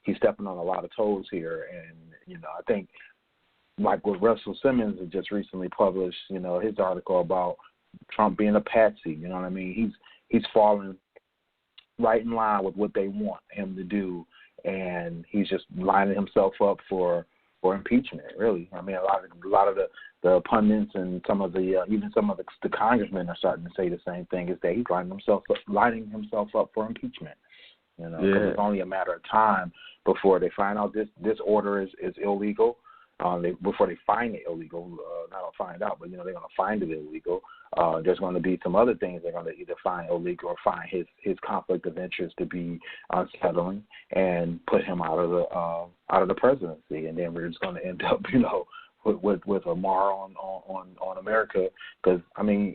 D: He's stepping on a lot of toes here, and I think, like what Russell Simmons had just recently published, his article about Trump being a patsy. You know what I mean? He's falling right in line with what they want him to do, and he's just lining himself up for impeachment. Really, I mean, a lot of the pundits and some of the congressmen are starting to say the same thing, is that he's lining himself up for impeachment. Because it's only a matter of time before they find out this order is illegal. Before they find it illegal, not find out, but they're going to find it illegal. There's going to be some other things they're going to either find illegal or find his conflict of interest to be unsettling, and put him out of the presidency, and then we're just going to end up, with a mar on America. Because I mean,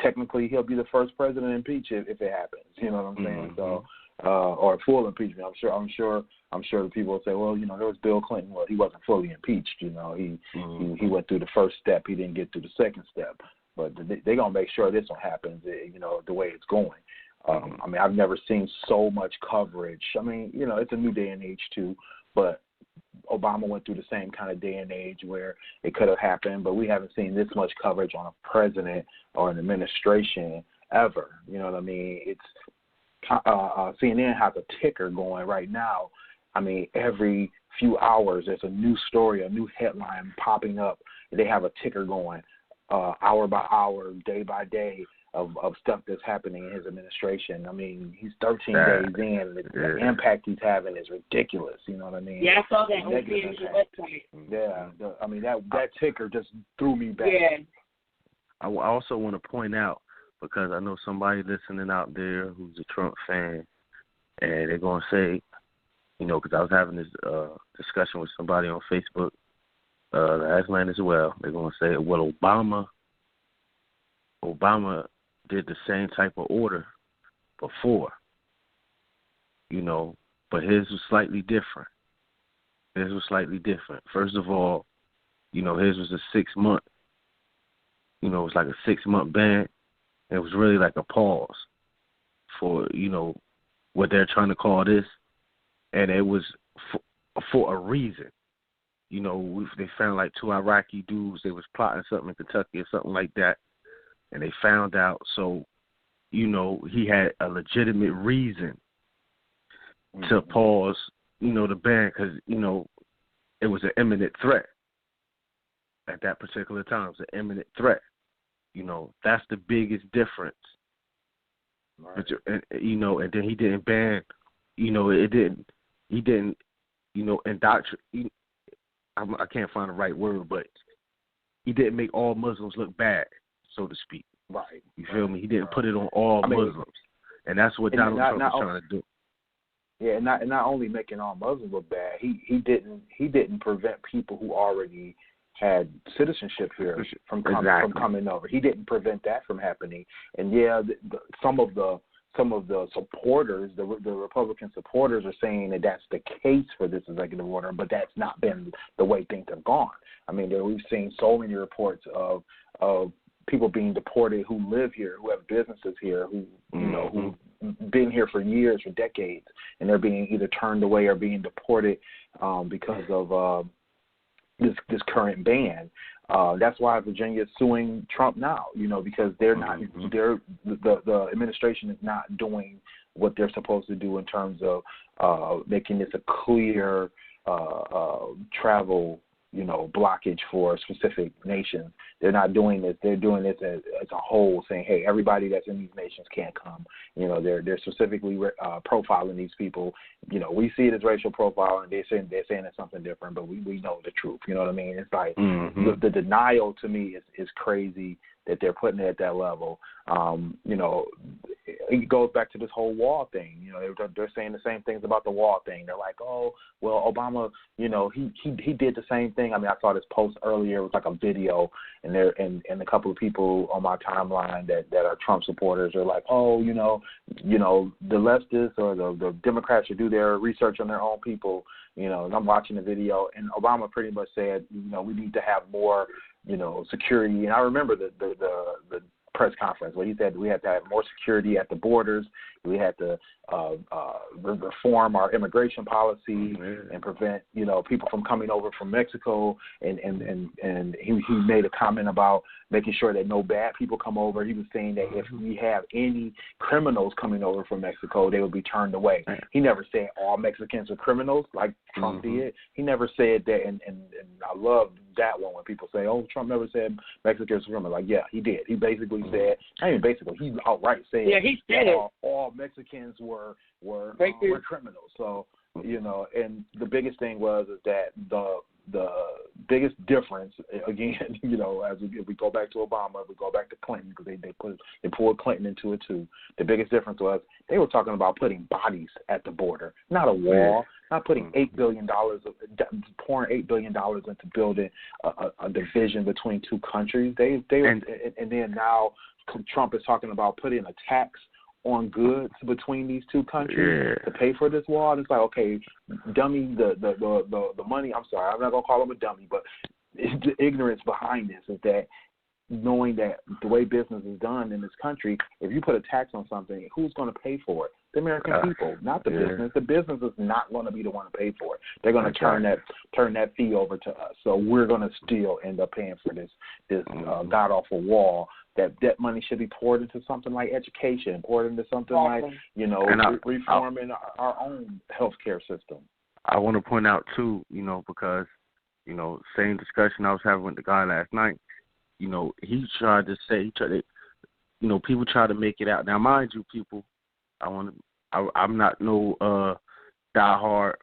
D: technically he'll be the first president impeached if it happens. You know what I'm saying? So. Or full impeachment. I'm sure the people will say, well, there was Bill Clinton. Well, he wasn't fully impeached. He he went through the first step. He didn't get through the second step. But they're gonna make sure this one happens. The way it's going. I mean, I've never seen so much coverage. I mean, you know, it's a new day and age too, but Obama went through the same kind of day and age where it could have happened, but we haven't seen this much coverage on a president or an administration ever. You know what I mean? It's CNN has a ticker going right now. I mean, every few hours there's a new story, a new headline popping up. They have a ticker going hour by hour, day by day of stuff that's happening in his administration. I mean, he's 13 days in. The impact he's having is ridiculous. You know what I mean?
B: Yeah, I saw that on CNBC's website.
D: Yeah, I mean, that ticker just threw me back.
B: Yeah.
C: I also want to point out, because I know somebody listening out there who's a Trump fan, and they're going to say, you know, because I was having this discussion with somebody on Facebook last night as well. They're going to say, well, Obama did the same type of order before, you know, but his was slightly different. First of all, you know, his was a 6 month, you know, it was like a 6 month ban. It was really like a pause for, you know, what they're trying to call this. And it was for a reason. You know, they found like 2 Iraqi dudes. They was plotting something in Kentucky or something like that. And they found out. So, you know, he had a legitimate reason to pause, you know, the ban because, you know, it was an imminent threat at that particular time. It was an imminent threat. You know, that's the biggest difference. Right. But, you know, and then he didn't ban, you know, he didn't, you know, indoctrinate. I can't find the right word, but he didn't make all Muslims look bad, so to speak.
D: Right.
C: You feel me? He didn't put it on all Muslims. And that's what Donald Trump was trying to do.
D: Yeah, and not only making all Muslims look bad, he didn't prevent people who already had citizenship here from coming over. He didn't prevent that from happening. And yeah, some of the supporters, the Republican supporters, are saying that that's the case for this executive order, but that's not been the way things have gone. I mean, we've seen so many reports of people being deported who live here, who have businesses here, who you know who've been here for years, for decades, and they're being either turned away or being deported because of this current ban. That's why Virginia is suing Trump now, you know, because they're not, the administration is not doing what they're supposed to do in terms of making this a clear travel, you know, blockage for specific nations. They're not doing this. They're doing this as a whole, saying, hey, everybody that's in these nations can't come. You know, they're specifically profiling these people. You know, we see it as racial profiling. They're saying it's something different, but we know the truth. You know what I mean? It's like the denial to me is crazy that they're putting it at that level. You know, it goes back to this whole wall thing. You know, they're saying the same things about the wall thing. They're like, oh, well, Obama, you know, he did the same thing. I mean, I saw this post earlier. It was like a video, and a couple of people on my timeline that are Trump supporters are like, oh, you know, the leftists or the Democrats should do their research on their own people. You know, and I'm watching the video, and Obama pretty much said, you know, we need to have more, you know, security. And I remember the press conference where he said we had to have more security at the borders. We had to reform our immigration policy and prevent, you know, people from coming over from Mexico. And he made a comment about making sure that no bad people come over. He was saying that if we have any criminals coming over from Mexico, they would be turned away. He never said all Mexicans are criminals like Trump did. He never said that, and I love that one when people say, oh, Trump never said Mexicans are criminals. Like, yeah, he did. He basically said, he outright said,
B: he said
D: all Mexicans were criminals. So, you know, and the biggest thing was that the biggest difference, again, you know, if we go back to Obama, if we go back to Clinton, because they pulled Clinton into it too. The biggest difference was they were talking about putting bodies at the border, not a wall, not putting pouring $8 billion into building a division between two countries. And then now Trump is talking about putting a tax on goods between these two countries to pay for this wall. And it's like, okay, dummy, the money, I'm sorry, I'm not going to call him a dummy, but the ignorance behind this is that knowing that the way business is done in this country, if you put a tax on something, who's going to pay for it? The American people, not the business. The business is not going to be the one to pay for it. They're going to turn that fee over to us. So we're going to still end up paying for this god awful wall. That money should be poured into something like education, poured into something like reforming our own healthcare system.
C: I want to point out too, because same discussion I was having with the guy last night. He tried to say, people try to make it out. Now, mind you, people, I'm not no diehard,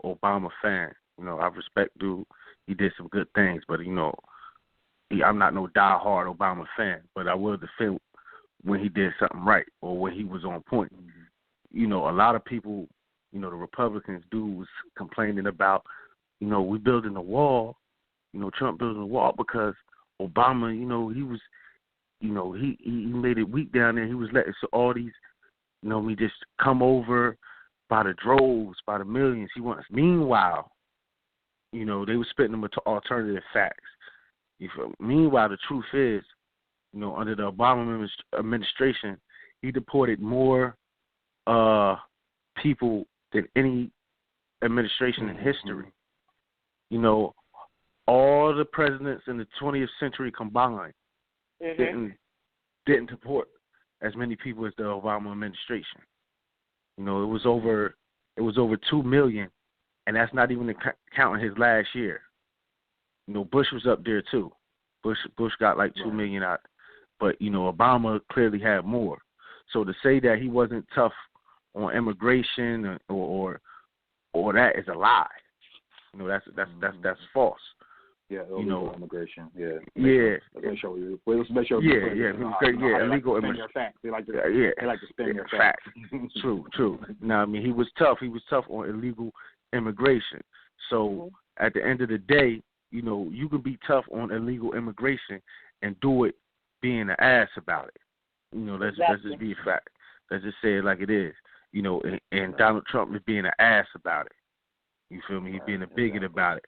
C: Obama fan. I respect dude. He did some good things, but I'm not no diehard Obama fan. But I will defend when he did something right or when he was on point. A lot of people, the Republicans, dude was complaining about, we building a wall. Trump building a wall because Obama, he was, he made it weak down there. He was letting all these, we just come over by the droves, by the millions. Meanwhile, they were spitting them alternative facts. Meanwhile, the truth is, under the Obama administration, he deported more people than any administration in history. All the presidents in the 20th century combined didn't deport as many people as the Obama administration. It was over 2 million, and that's not even counting his last year. Bush was up there too. Bush got like 2 million out, but Obama clearly had more. So to say that he wasn't tough on immigration or that is a lie. That's false.
D: Yeah, illegal immigration. Yeah. Let's make sure illegal immigration. They like to spin your facts.
C: True. Now, he was tough. He was tough on illegal immigration. So at the end of the day, you can be tough on illegal immigration and do it being an ass about it. Let's just be a fact. Let's just say it like it is. And Donald Trump is being an ass about it. You feel me? He's being a bigot about it.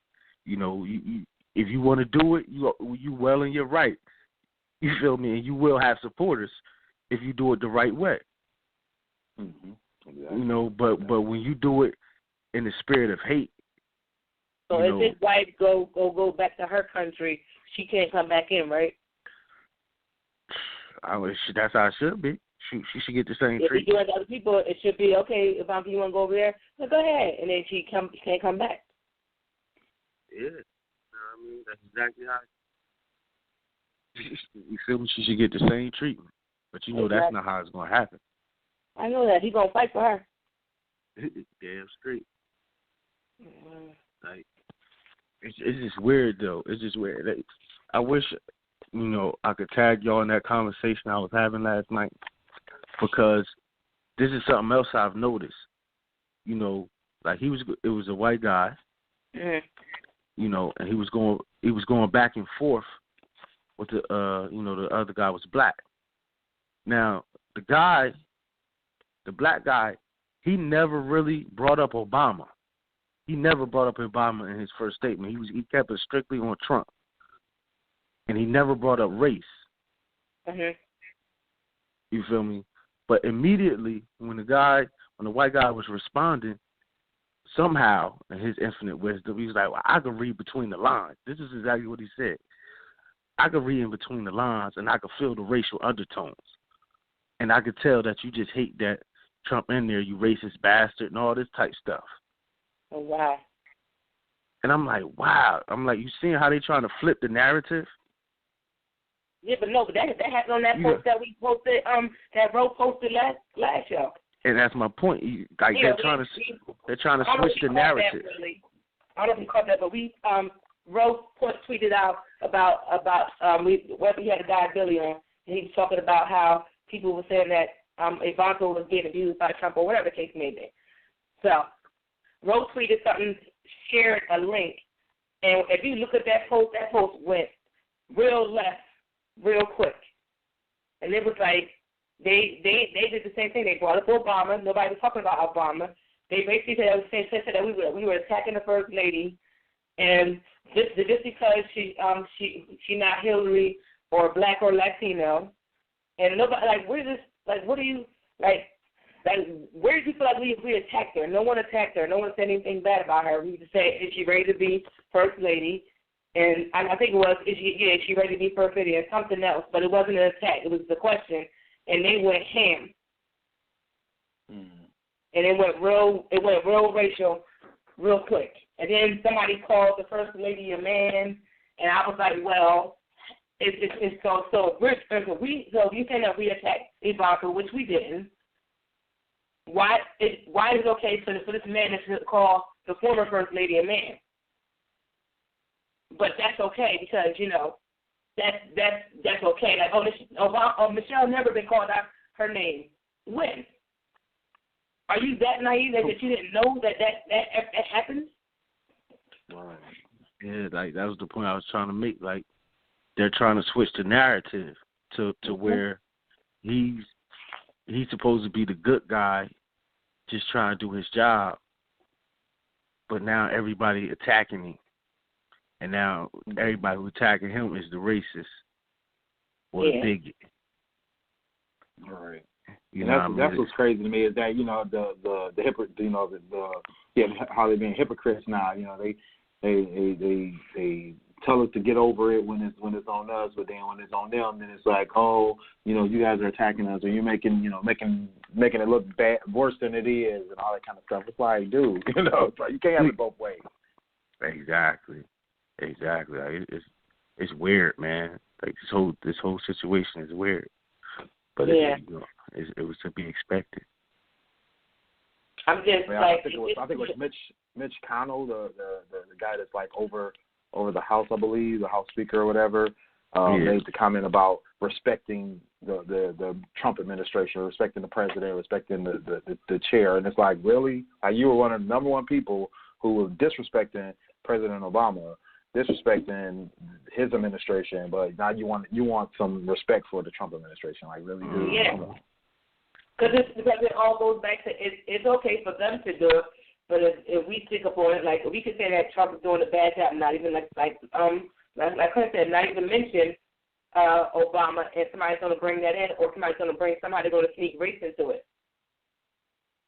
C: If you want to do it, you well in your right. You feel me? And you will have supporters if you do it the right way.
D: Mm-hmm. Exactly.
C: But when you do it in the spirit of hate.
B: So if his wife go back to her country, she can't come back in, right?
C: That's how it should be. She should get the same treatment.
B: If you do other people, it should be okay. If you want to go over there, well, go ahead, and then she can't come back.
C: Yeah. That's exactly how. You feel me? She should get the same treatment, but that's not how it's gonna happen.
B: I know that. He's gonna fight for her.
C: Damn straight. Like it's just weird though. It's just weird. I wish I could tag y'all in that conversation I was having last night, because this is something else I've noticed. Like it was a white guy.
B: Mm-hmm.
C: And he was going back and forth with the other guy was black. Now, the black guy, he never really brought up Obama. He never brought up Obama in his first statement. He kept it strictly on Trump. And he never brought up race.
B: Mm-hmm.
C: You feel me? But immediately when the white guy was responding, somehow, in his infinite wisdom, he was like, well, I can read between the lines. This is exactly what he said. I can read in between the lines, and I can feel the racial undertones. And I could tell that you just hate that Trump in there, you racist bastard, and all this type stuff.
B: Oh, wow.
C: And I'm like, wow. I'm like, you seeing how they trying to flip the narrative?
B: Yeah, but that happened on that post that we posted, that Ro posted last year.
C: And that's my point. They're trying to switch the narrative.
B: I don't know if you caught that, but we Ro tweeted out about we had a guy Billy on, and he was talking about how people were saying that Ivanka was being abused by Trump or whatever the case may be. So Ro tweeted something, shared a link, and if you look at that post went real left, real quick, and it was like. They did the same thing. They brought up Obama. Nobody was talking about Obama. They basically said that we were attacking the first lady, And just because she not Hillary or black or Latino, and nobody what do you where did you feel like we attacked her? No one attacked her. No one said anything bad about her. We just said, is she ready to be first lady? And I think it was, is she ready to be first lady and something else? But it wasn't an attack. It was the question, and they went ham. And it went real racial, real quick. And then somebody called the first lady a man, and I was like, well, it's so you saying that we attacked Ivanka, which we didn't. Why is it okay for this man to call the former first lady a man? But that's okay because that's okay. Like Michelle never been called out her name. When? Are you that naive that you didn't know that happens?
C: Right. Yeah, like that was the point I was trying to make. Like they're trying to switch the narrative to where he's supposed to be the good guy, just trying to do his job. But now everybody attacking him, and now everybody who attacking him is the racist or the bigot.
D: All right. That's what's crazy to me is that the hypocrite, how they're being hypocrites now. They tell us to get over it when it's on us, but then when it's on them, then it's like, you guys are attacking us, or you're making it look bad, worse than it is, and all that kind of stuff. It's like, dude, it's like you can't have it both ways.
C: Exactly. Like, it's weird, man. Like this whole situation is weird, but it was to be expected.
B: I'm just
D: I think it was Mitch Connell, the guy that's like over the House, I believe, the House Speaker or whatever, made the comment about respecting the Trump administration, respecting the president, respecting the chair, and it's like, really? Like, you were one of the number one people who was disrespecting President Obama, disrespecting his administration, but now you want some respect for the Trump administration. Like, really, dude?
B: Yeah. Because it all goes back to it's okay for them to do it, but if we stick up on it, like we could say that Trump is doing a bad job, not even like Clinton said, not even mention Obama, and somebody's going to bring that in, or somebody's going to sneak race into it.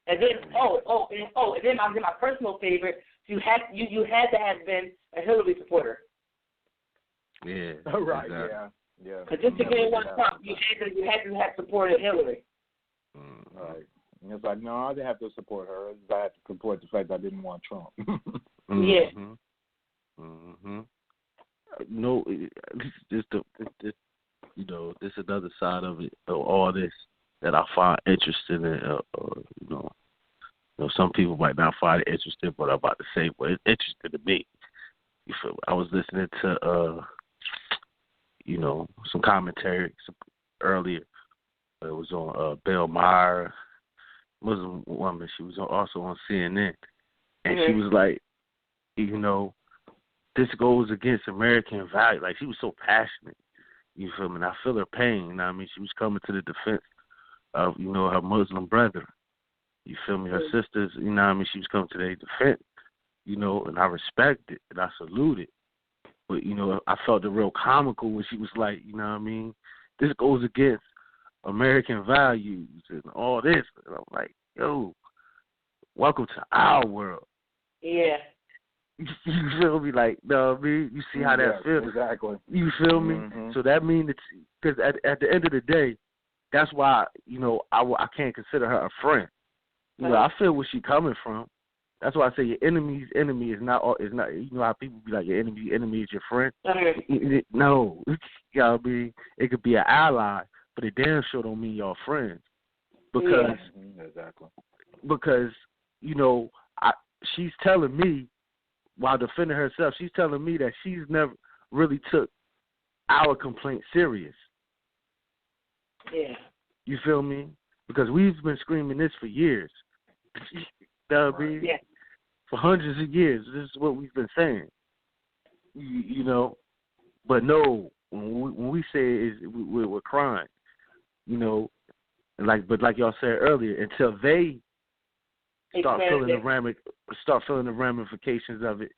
B: And then and then my personal favorite, you had to have been a Hillary supporter.
C: Yeah.
D: Right.
C: Exactly.
D: Yeah.
B: Because just to get one Trump, you had to have supported Hillary.
D: Right. And it's like, no, I didn't have to support her. I had to support the fact that I didn't want Trump.
B: Yeah.
C: No, this another side of it, of all this that I find interesting, and some people might not find it interesting, but I'm about to say, but it's interesting to me. You feel? I was listening to some commentary earlier. It was on Bill Maher, Muslim woman. She was also on CNN, and she was like, this goes against American value. Like, she was so passionate. You feel me? And I feel her pain. You know what I mean? She was coming to the defense of, her Muslim brethren. You feel me? Her sisters, you know what I mean? She was coming to their defense, and I respect it, and I salute it. But, I felt it real comical when she was like, you know what I mean? This goes against American values and all this. And I'm like, yo, welcome to our world.
B: Yeah.
C: You feel me? Like, no, I mean, you see how that feels.
D: Exactly.
C: You feel me? So that means that, because at the end of the day, that's why, I can't consider her a friend. I feel where she's coming from. That's why I say your enemy's enemy is not. How people be like, your enemy is your friend. No, I mean, it could be an ally, but it damn sure don't mean y'all friends. Because she's telling me, while defending herself, she's telling me that she's never really took our complaint serious.
B: Yeah.
C: You feel me? Because we've been screaming this for years. That would be for hundreds of years. This is what we've been saying. But no, when we say we're crying, but like y'all said earlier, until they start feeling the ramifications of it,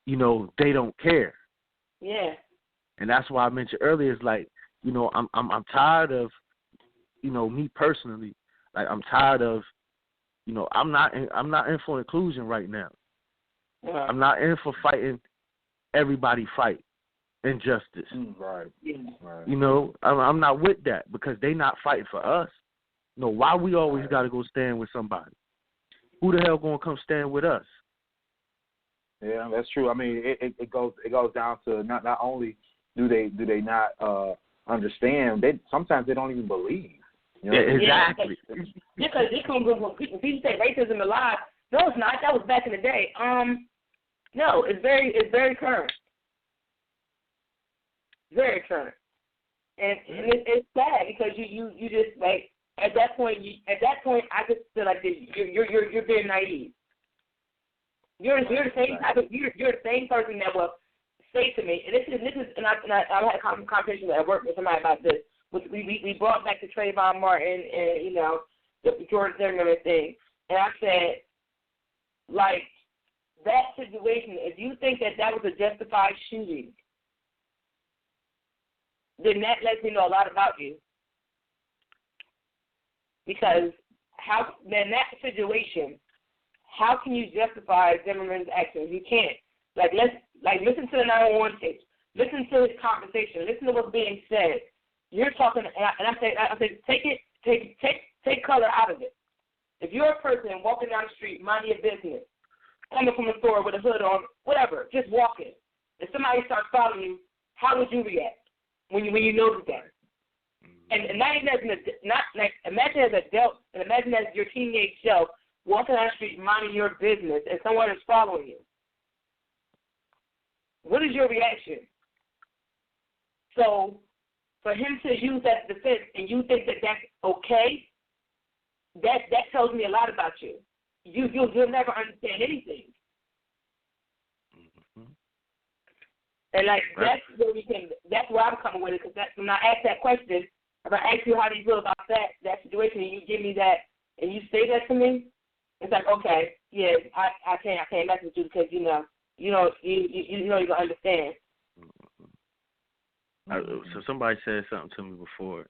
C: they don't care.
B: Yeah.
C: And that's why I mentioned earlier, it's like, I'm tired of, me personally, like I'm tired of, I'm not in for inclusion right now.
B: Uh-huh.
C: I'm not in for fighting everybody fight injustice.
D: Right.
B: Yeah.
D: Right.
C: I'm not with that because they not fighting for us. Why we always got to go stand with somebody? Who the hell gonna come stand with us?
D: Yeah, that's true. I mean, it goes down to not only do they not understand, sometimes they don't even believe.
C: Exactly.
B: Because it comes from people say racism is alive. No, it's not. That was back in the day. No, it's very current. Very current. And it's sad because you just like at that point I just feel like this, you're being naive. You're the same type of you're the same person that will say to me, and this is and I had a conversation at work with somebody about this. We brought back the Trayvon Martin and the George Zimmerman thing, and I said, like, that situation, if you think that was a justified shooting, then that lets me know a lot about you. Because in that situation, how can you justify Zimmerman's actions? You can't. Listen to the 911 tapes. Listen to his conversation. Listen to what's being said. You're talking, and I say, take color out of it. If you're a person walking down the street, minding your business, coming from a store with a hood on, whatever, just walking, and somebody starts following you, how would you react when you notice that? And imagine as an adult, and imagine as your teenage self walking down the street, minding your business, and someone is following you. What is your reaction? So, for him to use that defense, and you think that that's okay, that tells me a lot about you. You'll never understand anything.
C: Mm-hmm.
B: And that's where I'm coming with it, because when I ask that question, if I ask you how do you feel about that situation, and you give me that, and you say that to me, it's like, okay, yeah, I can't mess with you because you know you're gonna understand.
C: So somebody said something to me before,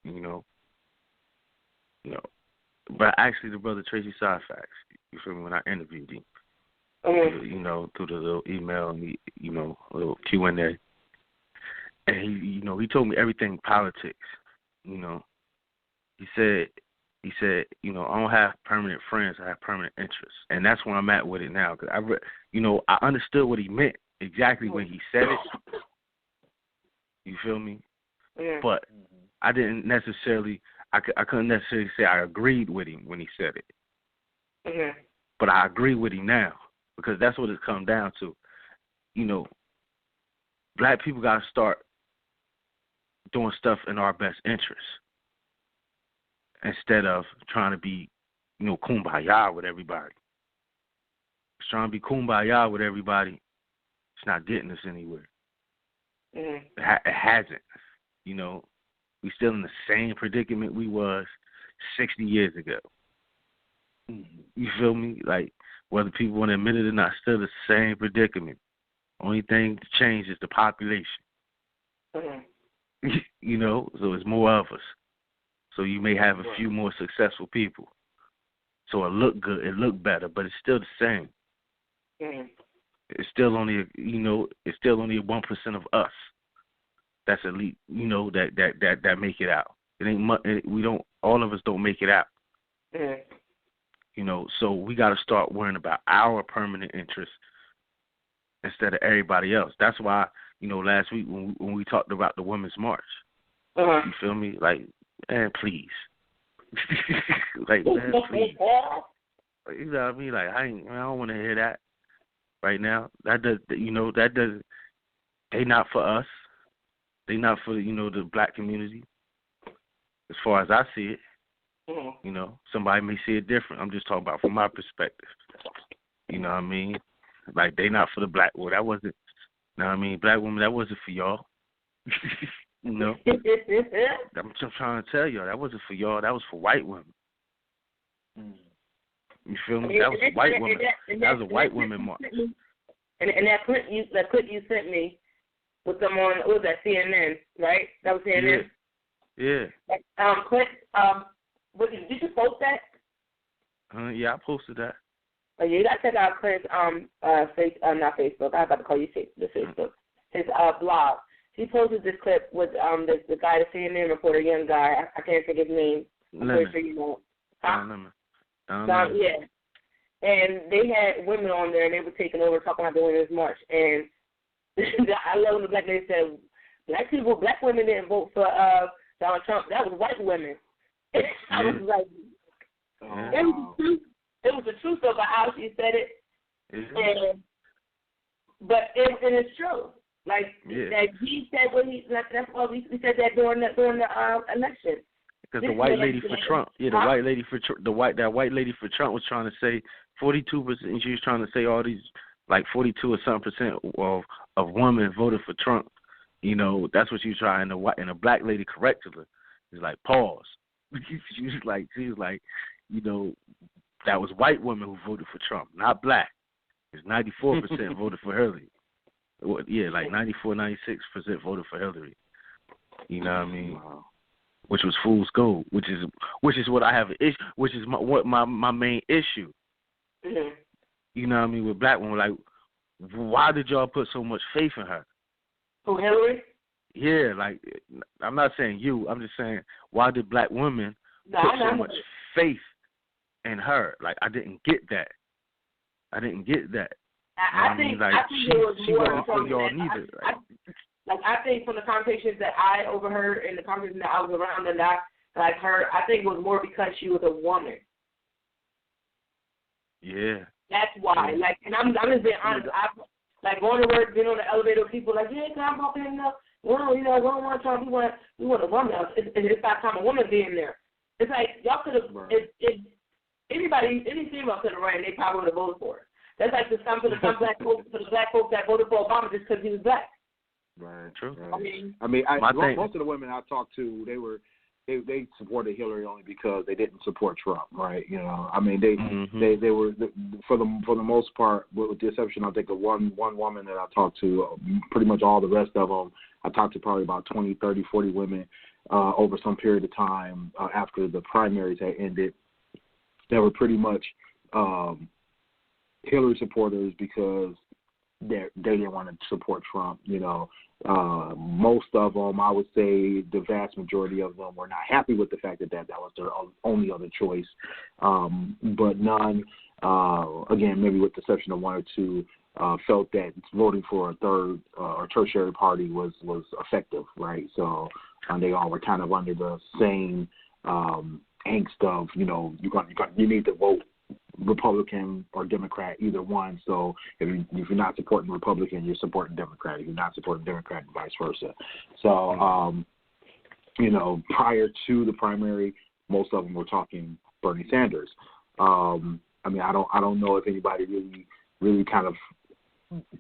C: but actually the brother Tracy Syfax, you feel me, when I interviewed him, through the little email and a little Q&A, and he told me everything politics. He said, I don't have permanent friends, I have permanent interests, and that's where I'm at with it now. Cause I understood what he meant exactly when he said it. You feel me?
B: Yeah.
C: But I didn't necessarily. I couldn't necessarily say I agreed with him when he said it.
B: Mm-hmm.
C: But I agree with him now because that's what it's come down to. Black people got to start doing stuff in our best interest instead of trying to be, kumbaya with everybody. It's trying to be kumbaya with everybody. It's not getting us anywhere.
B: Mm-hmm.
C: It hasn't. We still in the same predicament we was 60 years ago. You feel me? Like, whether people want to admit it or not, still the same predicament. Only thing to change is the population.
B: Mm-hmm.
C: So it's more of us. So you may have a few more successful people. So it look good, it look better, but it's still the same.
B: Mm-hmm.
C: It's still only, it's still only 1% of us that's elite, that make it out. It ain't much. All of us don't make it out.
B: Mm-hmm.
C: So we got to start worrying about our permanent interests instead of everybody else. That's why, last week when we talked about the Women's March, you feel me? Like, man, please. Like, man, please. You know what I mean? Like, I don't want to hear that right now. That does, they not for us. They not for, the black community. As far as I see it.
B: Mm-hmm.
C: Somebody may see it different. I'm just talking about from my perspective. You know what I mean? Like, they not for the black woman. That wasn't, black women, that wasn't for y'all. I'm just trying to tell y'all, that wasn't for y'all. That was for white women. You feel me? That was for white women. That was a white women march.
B: And that clip you sent me with them on, what was that, CNN, right? That was CNN?
C: Yeah.
B: Clint, did you post that?
C: Yeah, I posted that.
B: Oh, yeah, you got to check out Clint's, not Facebook, I was about to call you the Facebook, his blog. He posted this clip with the guy, the CNN reporter, young guy. I can't think his name. I'm pretty sure you know. Yeah. And they had women on there, and they were taking over, talking about the Women's March. And I love when the black lady said, black women didn't vote for Donald Trump. That was white women. I was like, it was the truth of how she said it. And it's true. Like that he said what that's why we said that during the election.
C: Because the white lady for Trump, that white lady for Trump was trying to say 42%. She was trying to say all these, like 42 or something percent of women voted for Trump. You know, that's what she was trying to. And a black lady corrected her. She's like, pause. she was like, you know, that was white women who voted for Trump, not black. It's 94% voted for Hillary. Yeah, like 94, 96% voted for Hillary. You know what I mean? Wow. Which was fool's gold. Which is what I have an issue. Which is my main issue.
B: Mm-hmm.
C: You know what I mean? With black women, like, why did y'all put so much faith in her?
B: Who, Hillary?
C: Yeah, like, I'm not saying you. I'm just saying, why did black women put so much faith in her? Like, I didn't get that. I think it was more from y'all neither.
B: I think from the conversations that I overheard and the conversations that I was around and I heard, I think it was more because she was a woman.
C: Yeah.
B: That's why.
C: Yeah.
B: Like, and I'm just being honest. Like going to work, being on the elevator, people like, yeah, can I bump in there? Well, you know, we don't want Trump. We want a woman. It's about time a woman being there. It's like y'all could have. If any female could have ran, they probably would have voted for her. That's like the black folks that voted for Obama just because he was black.
D: Right.
C: True.
D: Right. Most of the women I talked to, they supported Hillary only because they didn't support Trump, right? You know, I mean, they were for the most part, with the exception, I think of one woman that I talked to. Pretty much all the rest of them, I talked to probably about 20, 30, 40 women over some period of time after the primaries had ended. They were pretty much Hillary supporters because they didn't want to support Trump. You know, most of them, I would say, the vast majority of them were not happy with the fact that was their only other choice. But none, again, maybe with the exception of one or two, felt that voting for a third or tertiary party was effective, right? So they all were kind of under the same angst of, you know, you need to vote Republican or Democrat, either one. So if you're not supporting Republican, you're supporting Democrat. If you're not supporting Democrat, vice versa. So, you know, prior to the primary, most of them were talking Bernie Sanders. I mean, I don't know if anybody really kind of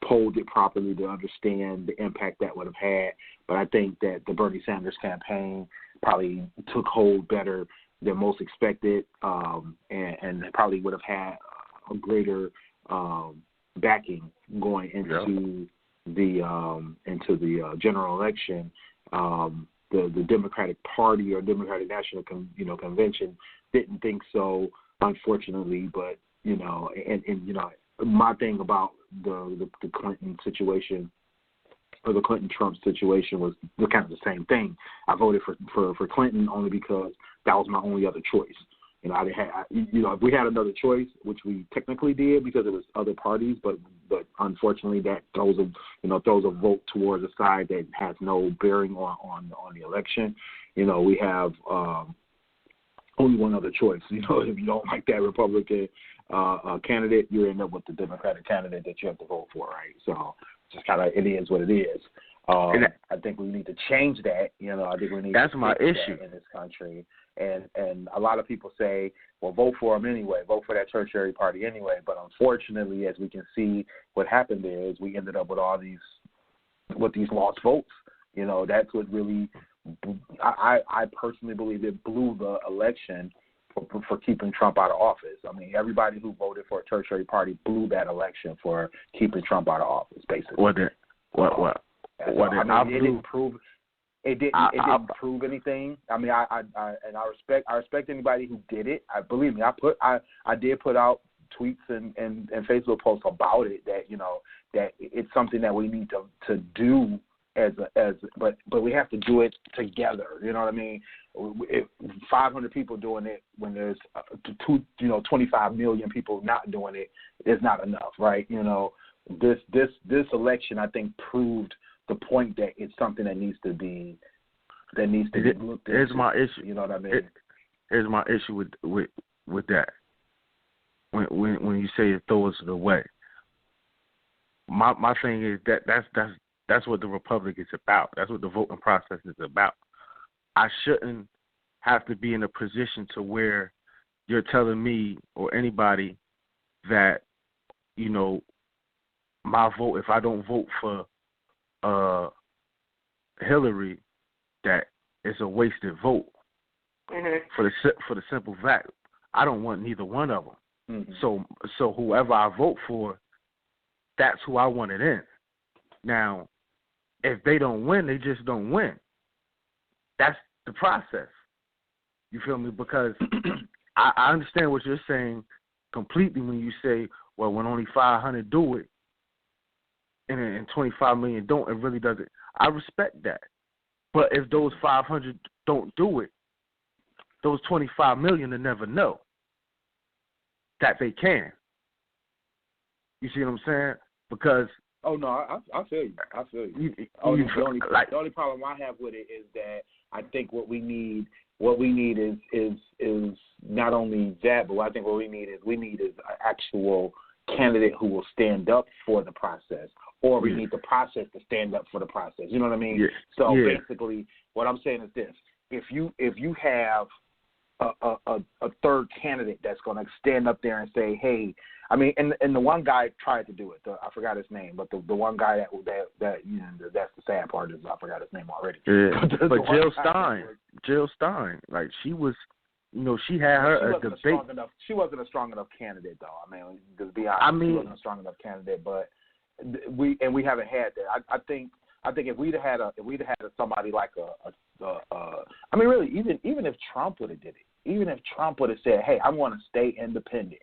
D: polled it properly to understand the impact that would have had. But I think that the Bernie Sanders campaign probably took hold better than most expected, and probably would have had a greater backing going into the general election. The Democratic Party or Democratic National Convention didn't think so, unfortunately. But you know, and you know, my thing about the Clinton situation or the Clinton-Trump situation was kind of the same thing. I voted for Clinton only because that was my only other choice. You know, if we had another choice, which we technically did because it was other parties, but unfortunately that throws a vote towards a side that has no bearing on the election. You know, we have only one other choice. You know, if you don't like that Republican candidate, you end up with the Democratic candidate that you have to vote for, right? So just kind of, it is what it is. I think we need to change that. You know, I think we need
C: that's
D: to
C: my
D: change
C: issue
D: that in this country. And a lot of people say, well, vote for them anyway, vote for that tertiary party anyway. But unfortunately, as we can see, what happened there is we ended up with these lost votes. You know, that's what really, I personally believe it blew the election for keeping Trump out of office. I mean, everybody who voted for a tertiary party blew that election for keeping Trump out of office, basically.
C: It didn't
D: prove. It didn't prove anything. I mean, I respect anybody who did it. Believe me, I did put out tweets and Facebook posts about it, that that it's something that we need to do but we have to do it together. You know what I mean? If 500 people doing it when there's 25 million people not doing it is not enough, right? This election, I think, proved the point that it's something that needs to be looked into.
C: Here's my issue.
D: You know what I mean?
C: Here's my issue with that. When you say it throws it away, my thing is that's what the Republic is about. That's what the voting process is about. I shouldn't have to be in a position to where you're telling me or anybody that, my vote, if I don't vote for Hillary, that it's a wasted vote.
B: Mm-hmm.
C: For the simple fact, I don't want neither one of them.
D: Mm-hmm.
C: So whoever I vote for, that's who I wanted in. Now, if they don't win, they just don't win. That's the process. You feel me? Because I understand what you're saying completely when you say, well, when only 500 do it and 25 million don't, it really doesn't. I respect that. But if those 500 don't do it, those 25 million will never know that they can. You see what I'm saying? Because
D: oh no, I feel you. The only problem I have with it is that I think what we need is not only that, but I think what we need is an actual candidate who will stand up for the process, or we need the process to stand up for the process. You know what I mean?
C: Yeah.
D: So basically, what I'm saying is this: if you have a third candidate that's going to stand up there and say, hey, I mean, and the one guy tried to do it. I forgot his name, but the one guy that that's the sad part is I forgot his name already.
C: Yeah. But Jill Stein, like she was, she had her debate.
D: She wasn't a strong enough candidate, though. I mean, to be honest, she wasn't a strong enough candidate. But we haven't had that. I think if we'd have had somebody like I mean, really, even if Trump would have did it, even if Trump would have said, hey, I want to stay independent.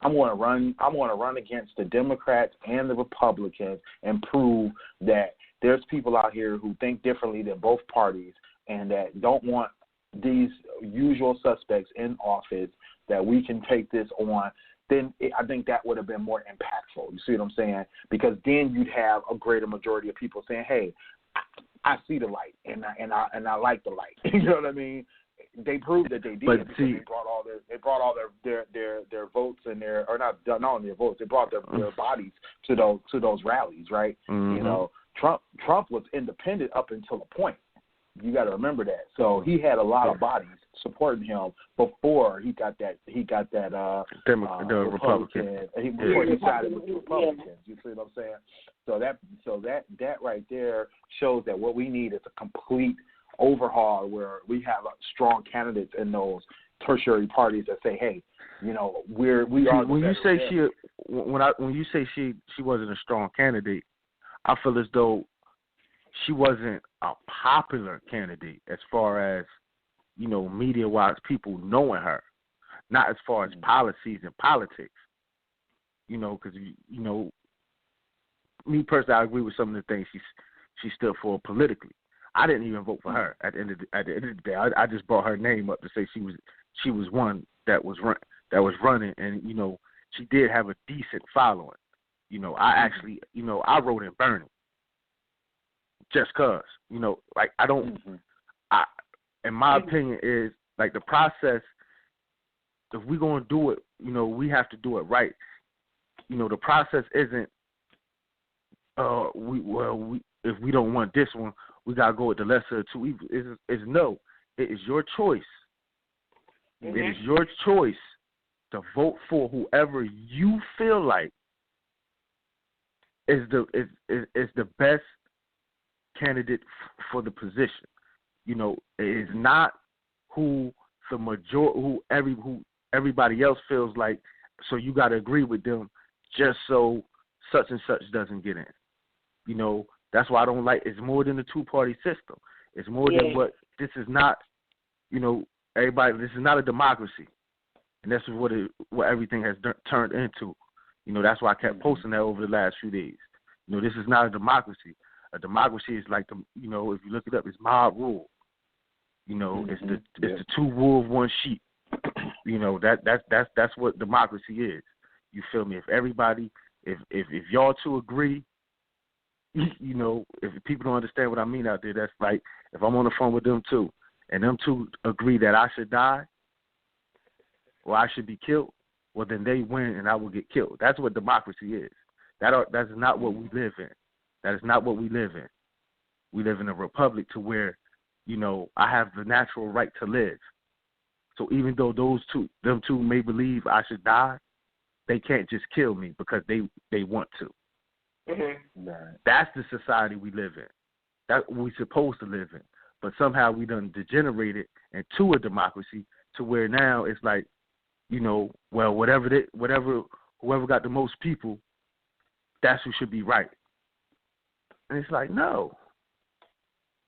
D: I want to run against the Democrats and the Republicans and prove that there's people out here who think differently than both parties and that don't want these usual suspects in office, that we can take this on. Then I think that would have been more impactful. You see what I'm saying? Because then you'd have a greater majority of people saying, hey, I see the light and I like the light. You know what I mean? They proved that they did because they brought all their votes and not only their votes, they brought their bodies to those rallies, right?
C: Mm-hmm.
D: Trump was independent up until a point. You got to remember that. So he had a lot of bodies supporting him before he got that
C: Republican.
D: Before he sided with the Republicans. You see what I'm saying? So that right there shows that what we need is a complete overhaul where we have strong candidates in those tertiary parties that say, hey, we are. When you say she wasn't a strong candidate, I feel as though she wasn't a popular candidate as far as media-wise, people knowing her, not as far as policies and politics. Because me personally, I agree with some of the things she stood for politically. I didn't even vote for her at the end of the day. I just brought her name up to say she was one that was running, and she did have a decent following. I actually I wrote in Bernie just cause like I don't. In my opinion is like the process. If we're gonna do it, we have to do it right. The process isn't. If we don't want this one, we gotta go with the lesser of two evils. It's no. It is your choice. Mm-hmm. It is your choice to vote for whoever you feel like is the best candidate for the position. It is not who
C: the who everybody else feels like, so you got to agree with them just so such and such doesn't get in. You know, that's why I don't like. It's more than a two-party system. It's more than what this is not. You know, everybody. This is not a democracy, and this is what everything has turned into. You know, that's why I kept posting that over the last few days. You know, this is not a democracy. A democracy is like you know, if you look it up, it's mob rule. You know, it's the two wolves, one sheep. You know, that's what democracy is. You feel me? If everybody, if y'all two agree, you know, if people don't understand what I mean out there, that's like if I'm on the phone with them two, and them two agree that I should die or I should be killed, well then they win and I will get killed. That's what democracy is. That's not what we live in. That is not what we live in. We live in a republic to where, you know, I have the natural right to live. So even though them two may believe I should die, they can't just kill me because they want to.
B: Mm-hmm.
D: Right.
C: That's the society we live in. That's what we're supposed to live in. But somehow we done degenerated into a democracy to where now it's like, you know, well, whoever got the most people, that's who should be right. And it's like, no.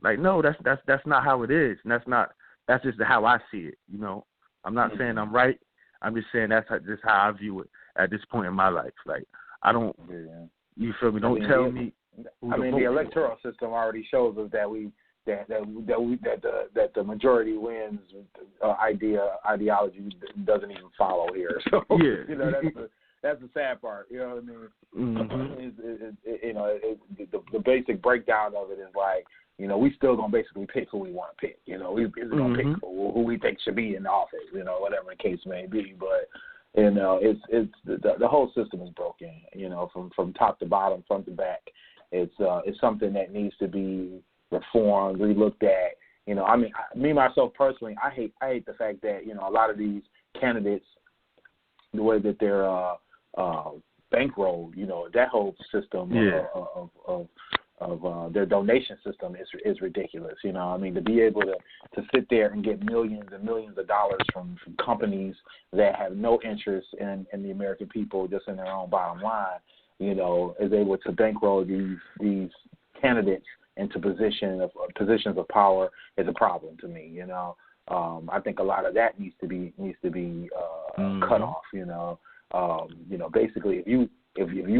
C: Like, no, that's not how it is. And that's just how I see it, you know. I'm not saying I'm right. I'm just saying that's just how I view it at this point in my life. Like, I don't, you feel me? Don't tell me.
D: The electoral system already shows us that the majority wins ideology doesn't even follow here. So you know that's the sad part. You know what I mean? Mm-hmm. The basic breakdown of it is like, you know, we still gonna basically pick who we want to pick. You know, we're gonna pick who we think should be in the office. You know, whatever the case may be. But you know, it's the whole system is broken. You know, from top to bottom, front to back. It's something that needs to be reformed, relooked at. You know, I mean, me myself personally, I hate the fact that, you know, a lot of these candidates, the way that they're bankrolled, you know, that whole system of their donation system is ridiculous. You know, I mean, to be able to sit there and get millions and millions of dollars from companies that have no interest in the American people, just in their own bottom line, you know, is able to bankroll these candidates into positions of power is a problem to me. You know, I think a lot of that needs to be cut off. You know, basically, if you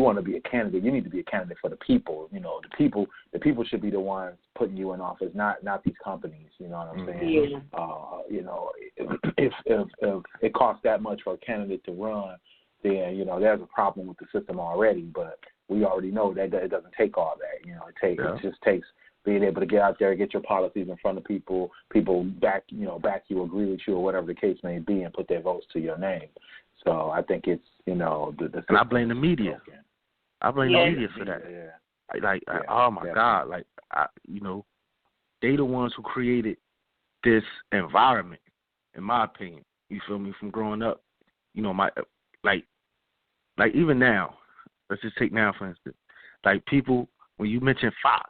D: want to be a candidate, you need to be a candidate for the people. You know, the people should be the ones putting you in office, not these companies. You know what I'm saying?
B: Yeah.
D: You know, if it costs that much for a candidate to run, then, you know, there's a problem with the system already. But we already know that it doesn't take all that. You know, it just takes being able to get out there, get your policies in front of people back you, agree with you, or whatever the case may be, and put their votes to your name. So I think it's, you know, and
C: I blame the media. I blame the media for that. Oh my God, like, you know, they the ones who created this environment, in my opinion. You feel me? From growing up, you know, like even now, let's just take now for instance, like people, when you mention Fox,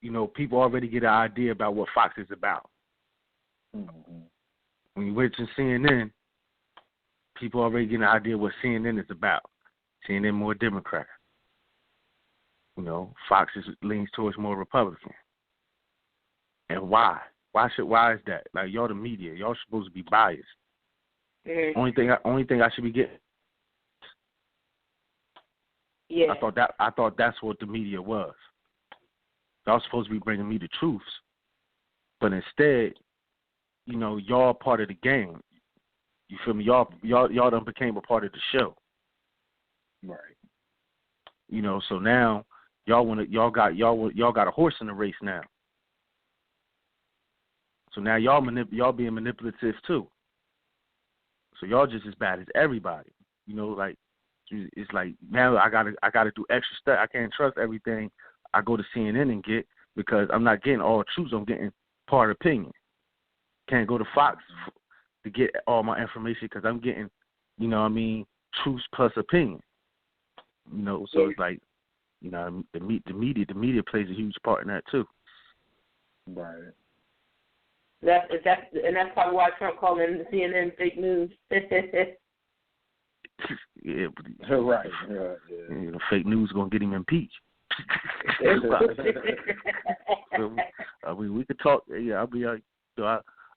C: you know, people already get an idea about what Fox is about.
D: Mm-hmm.
C: When you mention CNN, people already get an idea what CNN is about. CNN more Democrat. You know, Fox leans towards more Republican. And why? Why is that? Like, y'all the media, y'all supposed to be biased.
B: Mm-hmm.
C: Only thing I should be getting.
B: Yeah.
C: I thought that's what the media was. Y'all supposed to be bringing me the truths, but instead, you know, y'all part of the game. You feel me? Y'all done became a part of the show.
D: Right.
C: You know, so now y'all got a horse in the race now. So now y'all being manipulative too. So y'all just as bad as everybody. You know, like, it's like now I gotta do extra stuff. I can't trust everything I go to CNN and get, because I'm not getting all truths. I'm getting part opinion. Can't go to Fox to get all my information because I'm getting, you know what I mean, truths plus opinion. You know, so it's like, you know, the media plays a huge part in that too.
D: Right.
B: That's probably why Trump called in CNN fake news.
C: Yeah,
D: right.
C: You know, fake news gonna get him impeached. I mean, we could talk. Yeah, I mean,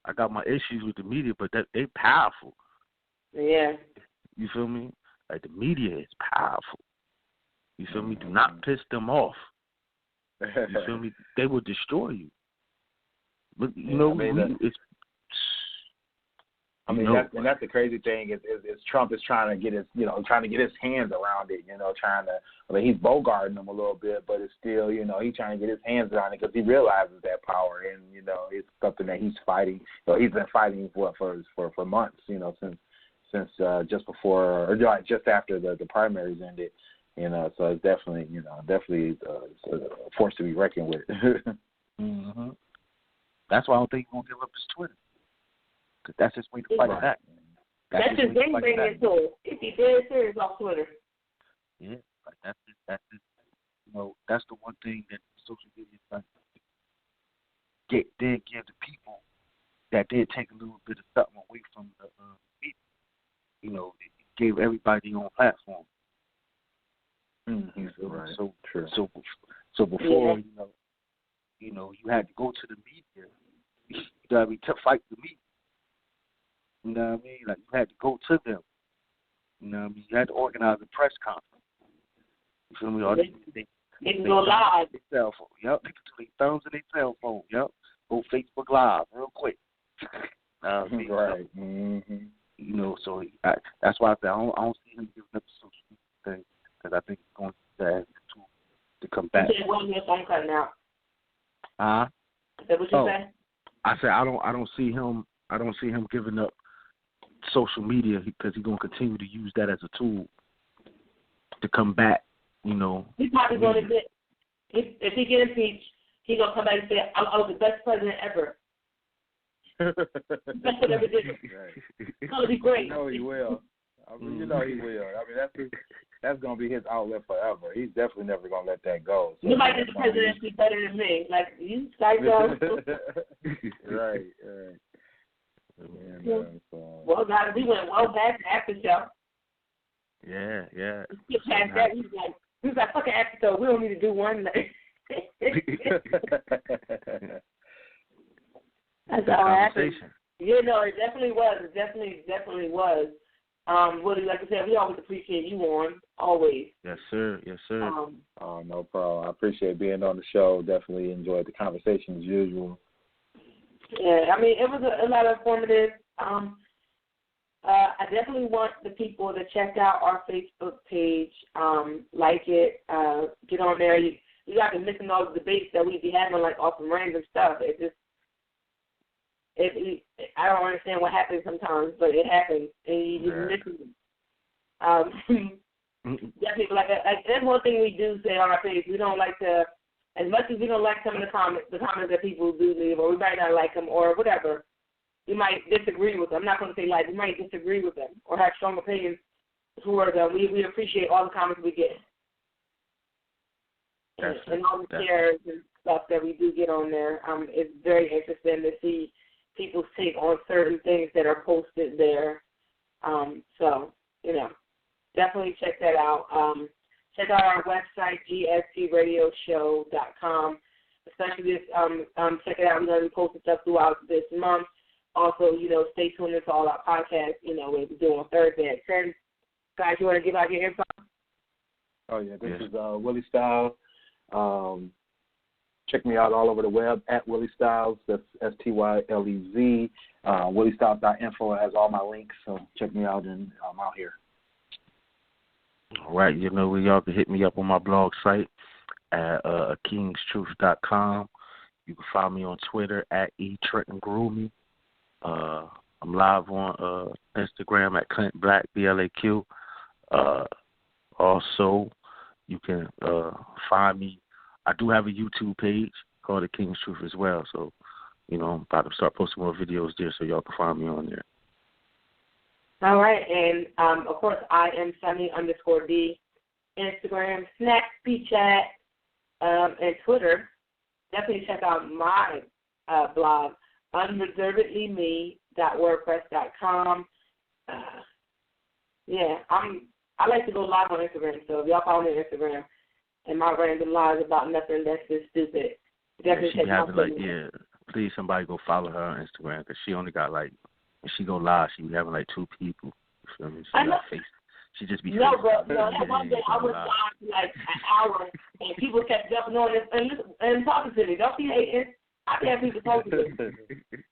C: I got my issues with the media, but they powerful.
B: Yeah.
C: You feel me? Like the media is powerful. You feel me? Do not piss them off. You feel me? They will destroy you. Look, you know, it's.
D: I mean, that's the crazy thing is Trump is trying to get his hands around it, he's bogarting them a little bit, but it's still, he's trying to get his hands around it because he realizes that power, and, it's something that he's fighting. He's been fighting for months, since just before, or just after the primaries ended, so it's definitely a force to be reckoned with.
C: Mm-hmm. That's why I don't think he's going to give up his Twitter. Because that's his way to fight back.
B: That's his game banging tool. If he did serious off Twitter.
C: Yeah, like that's that's the one thing that social media did give the people that did take a little bit of something away from the media. It gave everybody their own platform.
D: Mm-hmm. Right.
C: So
D: true.
C: So before you had to go to the media. To fight the media. You know what I mean? Like, you had to go to them. You know what I mean? You had to organize a press conference. You feel me? Or they
B: can go live.
C: Their cell phone. Yep. They can do their thumbs in their cell phone. Yep. Go Facebook Live real quick.
D: Right.
C: So,
D: mm-hmm.
C: So that's why I say I don't see him giving up the social media thing, because I think it's going to have the tool to come back.
B: You said, what your phone cutting out? Is that what you said?
C: I said I don't see him giving up social media, because he's going to continue to use that as a tool to combat,
B: He's probably going to get, if he get impeached, he's going to come back and say, I was the best president ever. Best one ever did. It's going to be great.
D: You know he will. I mean, he will. I mean, that's going to be his outlet forever. He's definitely never going to let that go. So
B: nobody did the presidency better than me. Like, you guys know.
D: Right.
B: Yeah. Well, God, we went well past the after show.
C: Yeah.
B: We skipped past that. He was like, fucking after show. We don't need to do one. That's how it happened. It definitely was. It definitely was. Willie, like I said, we always appreciate you on. Always.
C: Yes, sir.
D: No problem. I appreciate being on the show. Definitely enjoyed the conversation as usual.
B: Yeah, I mean, it was a lot of informative. I definitely want the people to check out our Facebook page, like it, get on there. You got to listen to all the debates that we be having, like, off some random stuff. I don't understand what happens sometimes, but it happens, and you just listen. Definitely, like that's one thing we do say on our page. We don't like to. As much as we don't like some of the comments that people do leave, or we might not like them, or whatever, we might disagree with them. I'm not going to say like, we might disagree with them or have strong opinions toward them. We appreciate all the comments we get. And all the shares and stuff that we do get on there. It's very interesting to see people's take on certain things that are posted there. So, definitely check that out. Check out our website, gspradioshow.com. Especially this, check it out. We're going to be posting stuff throughout this month. Also, stay tuned to all our podcasts, we'll be doing Thursday at 10. Guys, you want to give out your info?
D: Oh, yeah. This is Willie Styles. Check me out all over the web at Willie Styles. That's STYLEZ. WillieStyles.info has all my links, so check me out, and I'm out here.
C: All right, y'all can hit me up on my blog site at kingstruth.com. You can find me on Twitter at eTrentonGroomy. I'm live on Instagram at Clint Black, BLAQ. Also, you can find me. I do have a YouTube page called The King's Truth as well, so I'm about to start posting more videos there, so y'all can find me on there.
B: All right, and of course, I am Sunny_D, Instagram, Snap, Chat, and Twitter. Definitely check out my blog, unreservedlyme.wordpress.com. Yeah, I like to go live on Instagram, so if y'all follow me on Instagram and my random lives about nothing that's just stupid, definitely
C: she
B: check my
C: having like,
B: video.
C: please somebody go follow her on Instagram because she only got like, when she go live, she be having like 2 people. You feel me? She got face. She just be
B: no, but
C: that
B: one day I was live for like an hour and people kept jumping on this and talking to me. Don't be hating. I be having people talking to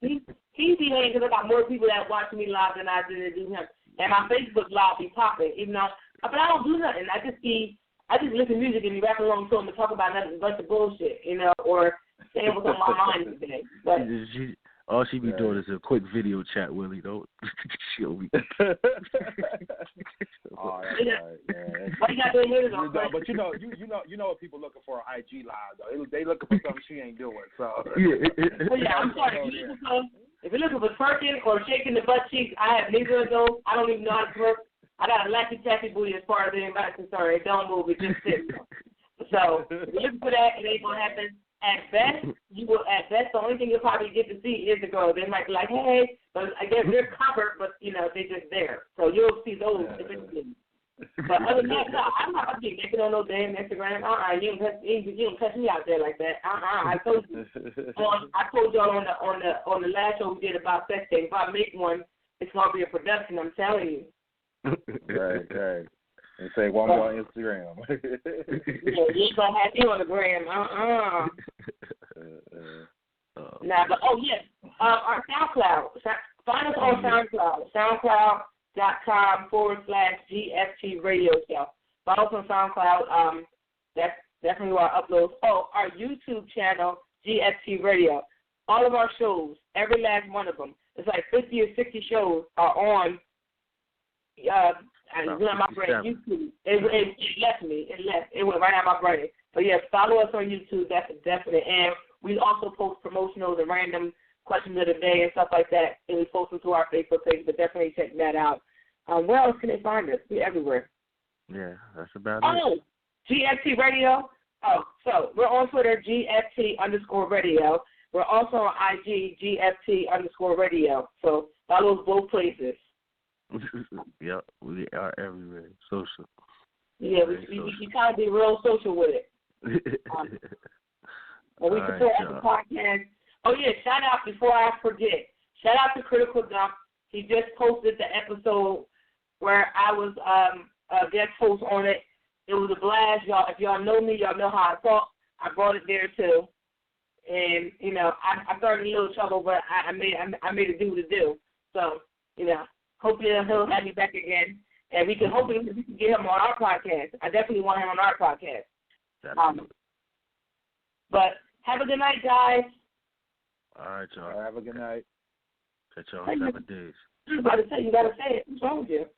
B: me. He be hating because I got more people that watch me live than I did to do him. And my Facebook live be popping, even though, but I don't do nothing. I just listen to music and be rapping along to them and talk about nothing, a bunch of bullshit, or saying what's on my mind today. But
C: all she be doing is a quick video chat, Willie. Don't she'll be.
D: Oh, that's right, man.
B: What you got to do though?
D: But you know what people looking for on IG Live though. They looking for something she ain't doing. So
B: I'm sorry. If you're looking for twerking or shaking the butt cheeks, I have neither of those. I don't even know how to twerk. I got a lappy tappy booty as far as anybody's concerned. It don't move, it just sits. So if you're looking for that, it ain't gonna happen. At best, the only thing you'll probably get to see is the girl. They might be like, hey, but I guess they're covered, but they're just there. So you'll see those eventually. But other than that, no, I'm not being naked on no damn Instagram. You don't touch me out there like that. I told you. I told y'all on the last show we did about sex things. If I make one, it's gonna be a production. I'm telling you.
D: Right. And say one more on Instagram.
B: You ain't gonna have me on the gram. Nah, but yes, our SoundCloud. Find us on SoundCloud. SoundCloud.com/GFT Radio Show. Follow us on SoundCloud. That's definitely where our uploads. Our YouTube channel, GFT Radio. All of our shows, every last one of them. It's like 50 or 60 shows are on. My brain. YouTube. It left me. It went right out my brain. But yes, follow us on YouTube. That's a definite. And we also post promotionals and random questions of the day and stuff like that. And we post them to our Facebook page. But definitely check that out. Where else can they find us? We're everywhere.
C: Yeah, that's about it.
B: GFT Radio. So we're on Twitter, GFT_radio. We're also on IG, GFT_radio. So follow us both places.
C: Yep, we are everywhere. Social.
B: Yeah, we try to be real social with it. And we support the podcast. Oh, yeah, shout out, before I forget, shout out to Critical Dump. He just posted the episode where I was a guest host on it. It was a blast, y'all. If y'all know me, y'all know how I talk. I brought it there, too. And, I started a little trouble, but I made it do what it do. So, hopefully he'll have me back again, and we can get him on our podcast. I definitely want him on our podcast. But have a good night, guys.
C: All right, y'all.
D: Have a good night.
C: Catch y'all in 7 days.
B: I was about to say, you got to say it. What's wrong with you?